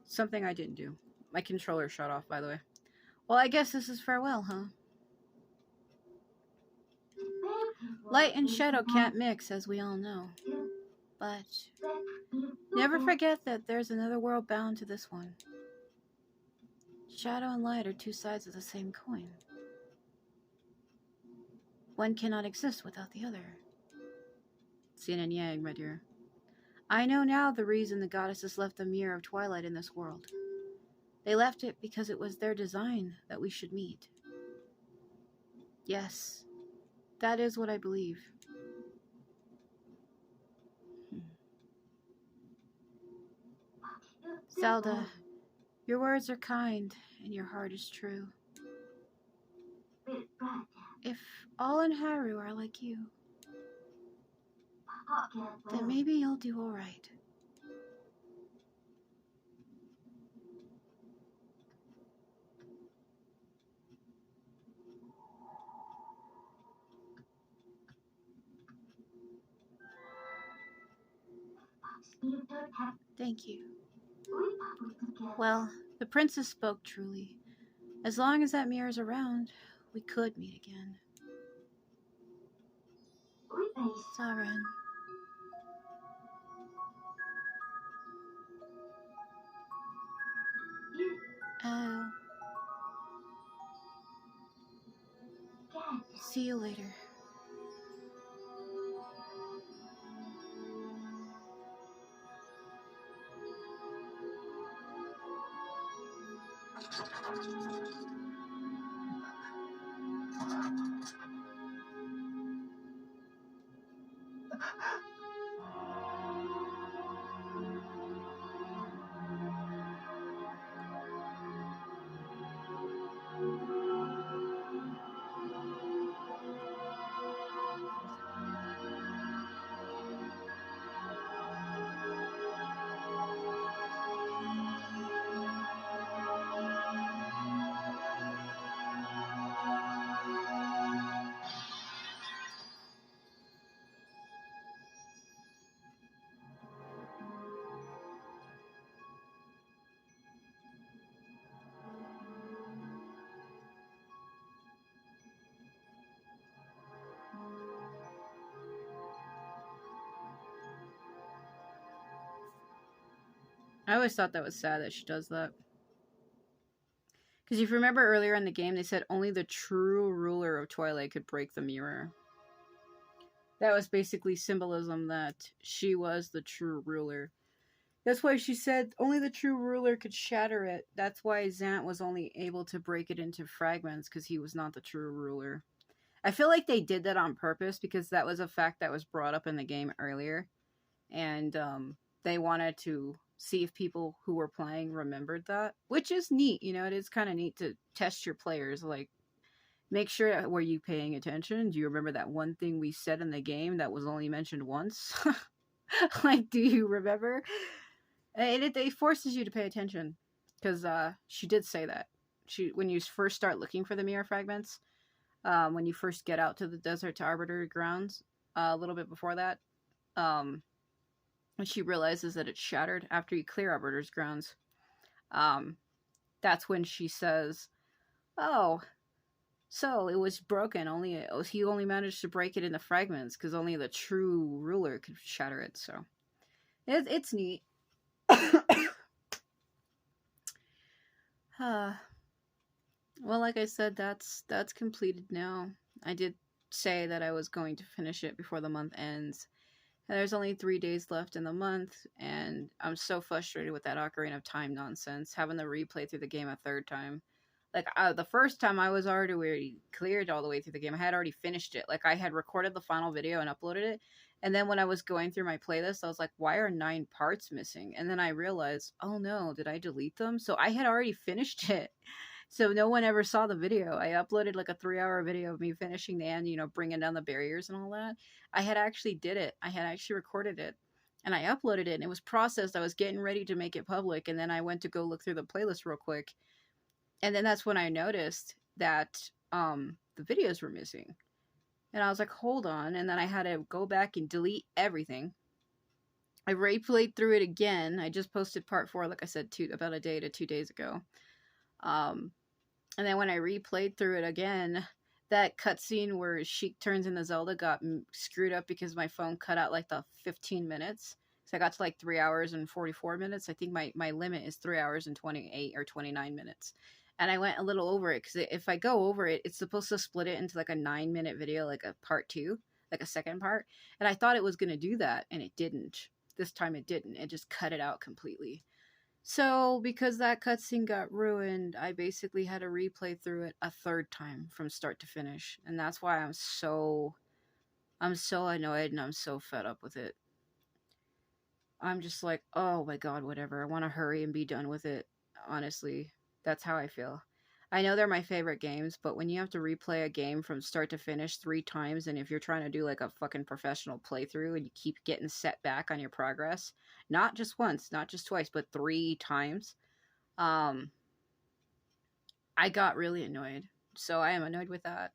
Something I didn't do. My controller shut off, by the way. Well, I guess this is farewell, huh? Light and shadow can't mix, as we all know. But never forget that there's another world bound to this one. Shadow and light are two sides of the same coin. One cannot exist without the other. Yin and Yang, my dear. I know now the reason the goddesses left the mirror of twilight in this world. They left it because it was their design that we should meet. Yes, that is what I believe. Zelda, your words are kind and your heart is true. If all in Hyrule are like you, then maybe you'll do alright. Thank you. Well, the princess spoke truly. As long as that mirror's around, we could meet again. Sovereign. Oh. See you later. I always thought that was sad that she does that. Because if you remember earlier in the game, they said only the true ruler of Twilight could break the mirror. That was basically symbolism that she was the true ruler. That's why she said only the true ruler could shatter it. That's why Zant was only able to break it into fragments, because he was not the true ruler. I feel like they did that on purpose, because that was a fact that was brought up in the game earlier. And they wanted to see if people who were playing remembered that, which is neat. You know, it is kind of neat to test your players. Like, make sure, were you paying attention? Do you remember that one thing we said in the game that was only mentioned once? Like, do you remember? It forces you to pay attention, because she did say that. When you first start looking for the mirror fragments, when you first get out to the Desert to Arbiter grounds, a little bit before that, when she realizes that it's shattered after you clear Arbiter's grounds, that's when she says, "Oh, so it was broken. He only managed to break it into fragments because only the true ruler could shatter it." So it's neat. Well, like I said, that's completed now. I did say that I was going to finish it before the month ends. And there's only 3 days left in the month, and I'm so frustrated with that Ocarina of Time nonsense, having to replay through the game a third time. Like, the first time I was already cleared all the way through the game. I had already finished it. Like, I had recorded the final video and uploaded it. And then when I was going through my playlist, I was like, why are 9 parts missing? And then I realized, oh no, did I delete them? So I had already finished it. So no one ever saw the video. I uploaded like a 3-hour video of me finishing the end, bringing down the barriers and all that. I had actually did it. I had actually recorded it. And I uploaded it, and it was processed. I was getting ready to make it public, and then I went to go look through the playlist real quick. And then that's when I noticed that the videos were missing. And I was like, hold on. And then I had to go back and delete everything. I replayed through it again. I just posted part 4, like I said, about a day to 2 days ago. And then when I replayed through it again, that cutscene where Sheik turns into Zelda got screwed up because my phone cut out like the 15 minutes. So I got to like 3 hours and 44 minutes. I think my limit is 3 hours and 28 or 29 minutes. And I went a little over it because if I go over it, it's supposed to split it into like a 9-minute video, like a part 2, like a second part. And I thought it was going to do that, and it didn't. This time it didn't. It just cut it out completely. So, because that cutscene got ruined, I basically had to replay through it a third time from start to finish. And that's why I'm so annoyed and I'm so fed up with it. I'm just like, oh my god, whatever. I want to hurry and be done with it. Honestly, that's how I feel. I know they're my favorite games, but when you have to replay a game from start to finish 3 times, and if you're trying to do like a fucking professional playthrough and you keep getting set back on your progress, not just once, not just twice, but 3 times, I got really annoyed. So I am annoyed with that.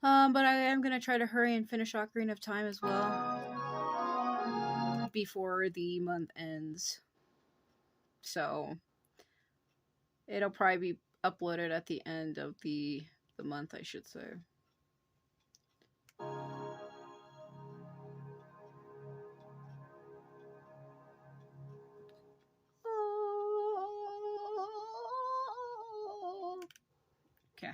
But I am going to try to hurry and finish Ocarina of Time as well before the month ends. So it'll probably be uploaded at the end of the month, I should say. Okay.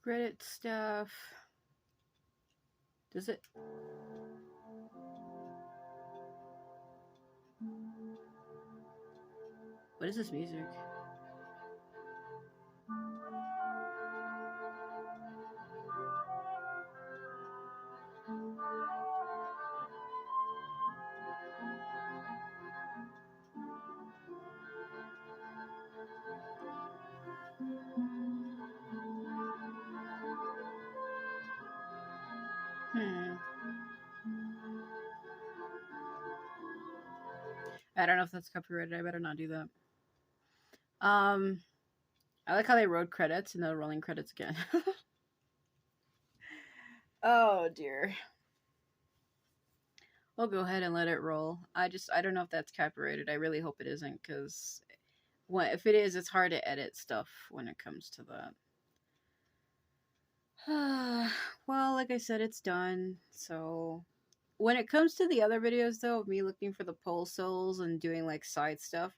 Credit stuff. Does it? What is this music? I don't know if that's copyrighted. I better not do that. I like how they wrote credits and then rolling credits again. Oh dear. I'll go ahead and let it roll. I don't know if that's copyrighted. I really hope it isn't, because if it is, it's hard to edit stuff when it comes to that. Well, like I said, it's done. So when it comes to the other videos, though, of me looking for the pole souls and doing like side stuff,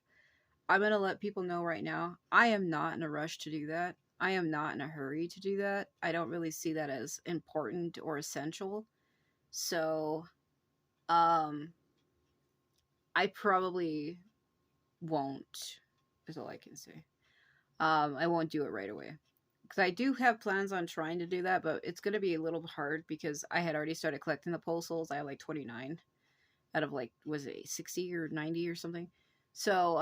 I'm going to let people know right now, I am not in a rush to do that. I am not in a hurry to do that. I don't really see that as important or essential. So, I probably won't, is all I can say. I won't do it right away. Because I do have plans on trying to do that, but it's going to be a little hard because I had already started collecting the pole souls. I have like 29 out of like, was it 60 or 90 or something? So,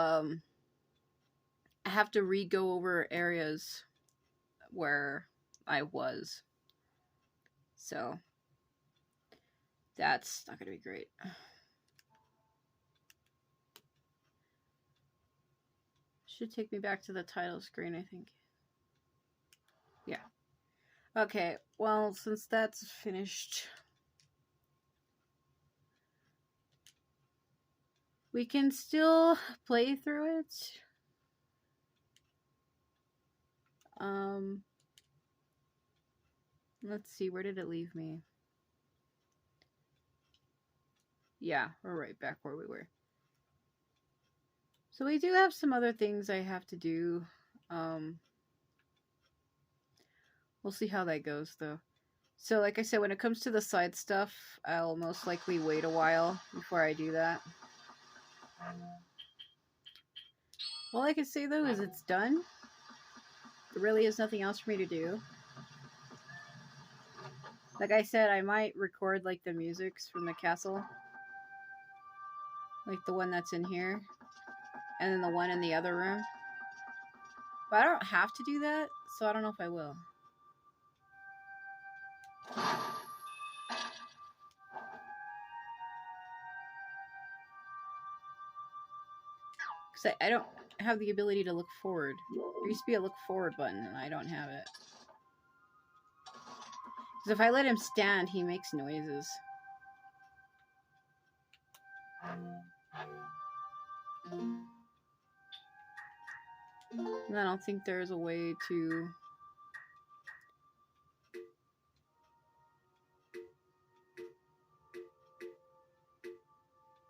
I have to re-go over areas where I was. So, that's not going to be great. Should take me back to the title screen, I think. Yeah. Okay, well, since that's finished, we can still play through it. Let's see, where did it leave me? Yeah, we're right back where we were. So we do have some other things I have to do. We'll see how that goes, though. So, like I said, when it comes to the side stuff, I'll most likely wait a while before I do that. All I can say, though, is it's done. There really is nothing else for me to do. Like I said, I might record, like, the musics from the castle. Like the one that's in here. And then the one in the other room. But I don't have to do that, so I don't know if I will. Because I don't have the ability to look forward. There used to be a look forward button, and I don't have it. Because if I let him stand, he makes noises. And I don't think there's a way to...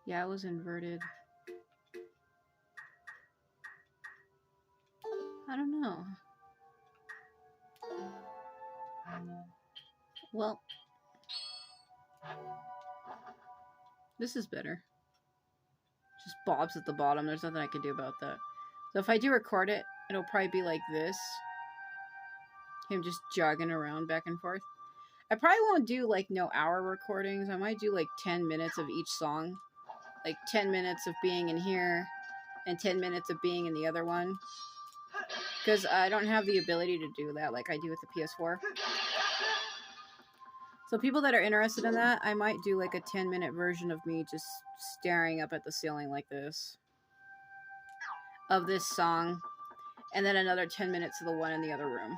Yeah, it was inverted. I don't know. Well, this is better. Just bobs at the bottom. There's nothing I can do about that. So if I do record it, it'll probably be like this. Him just jogging around back and forth. I probably won't do like no hour recordings. I might do like 10 minutes of each song. Like 10 minutes of being in here and 10 minutes of being in the other one. Because I don't have the ability to do that like I do with the PS4. So people that are interested in that, I might do like a 10-minute version of me just staring up at the ceiling like this. Of this song. And then another 10 minutes of the one in the other room.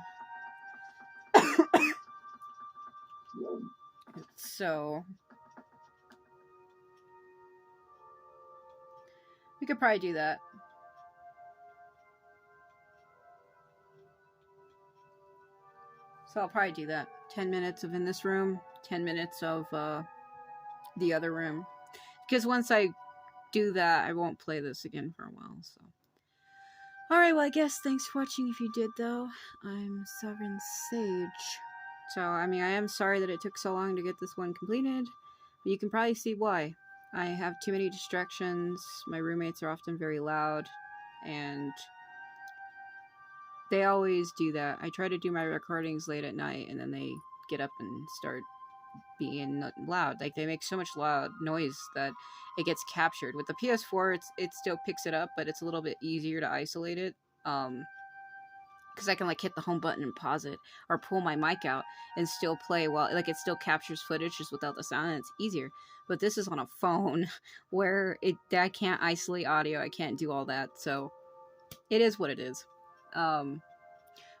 So... we could probably do that. So I'll probably do that. 10 minutes of in this room, 10 minutes of the other room. Because once I do that, I won't play this again for a while. So, alright, well, I guess thanks for watching if you did, though. I'm Sovereign Sage. So, I mean, I am sorry that it took so long to get this one completed. But you can probably see why. I have too many distractions. My roommates are often very loud. And... they always do that. I try to do my recordings late at night, and then they get up and start being loud. Like, they make so much loud noise that it gets captured. With the PS4, it still picks it up, but it's a little bit easier to isolate it. Because I can, like, hit the home button and pause it, or pull my mic out and still play while, like, it still captures footage just without the sound, and it's easier. But this is on a phone, where I can't isolate audio, I can't do all that, so it is what it is.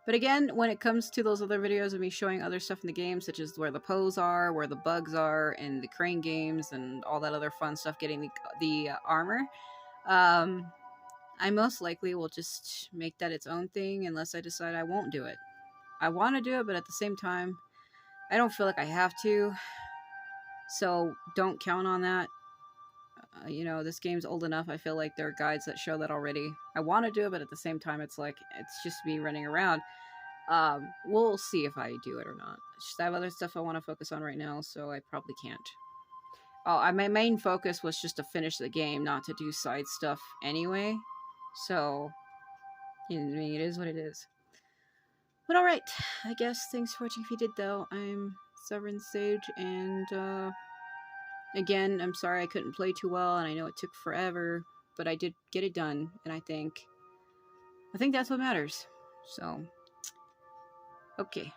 But again, when it comes to those other videos of me showing other stuff in the game, such as where the pose are, where the bugs are, and the crane games, and all that other fun stuff, getting the armor, I most likely will just make that its own thing, unless I decide I won't do it. I want to do it, but at the same time, I don't feel like I have to, so don't count on that. You know, this game's old enough, I feel like there are guides that show that already. I want to do it, but at the same time, it's like, it's just me running around. We'll see if I do it or not. I have other stuff I want to focus on right now, so I probably can't. Oh, my main focus was just to finish the game, not to do side stuff anyway. So, I mean, it is what it is. But alright, I guess thanks for watching if you did, though. I'm Sovereign Sage, and, again, I'm sorry I couldn't play too well, and I know it took forever, but I did get it done, and I think that's what matters. So, okay.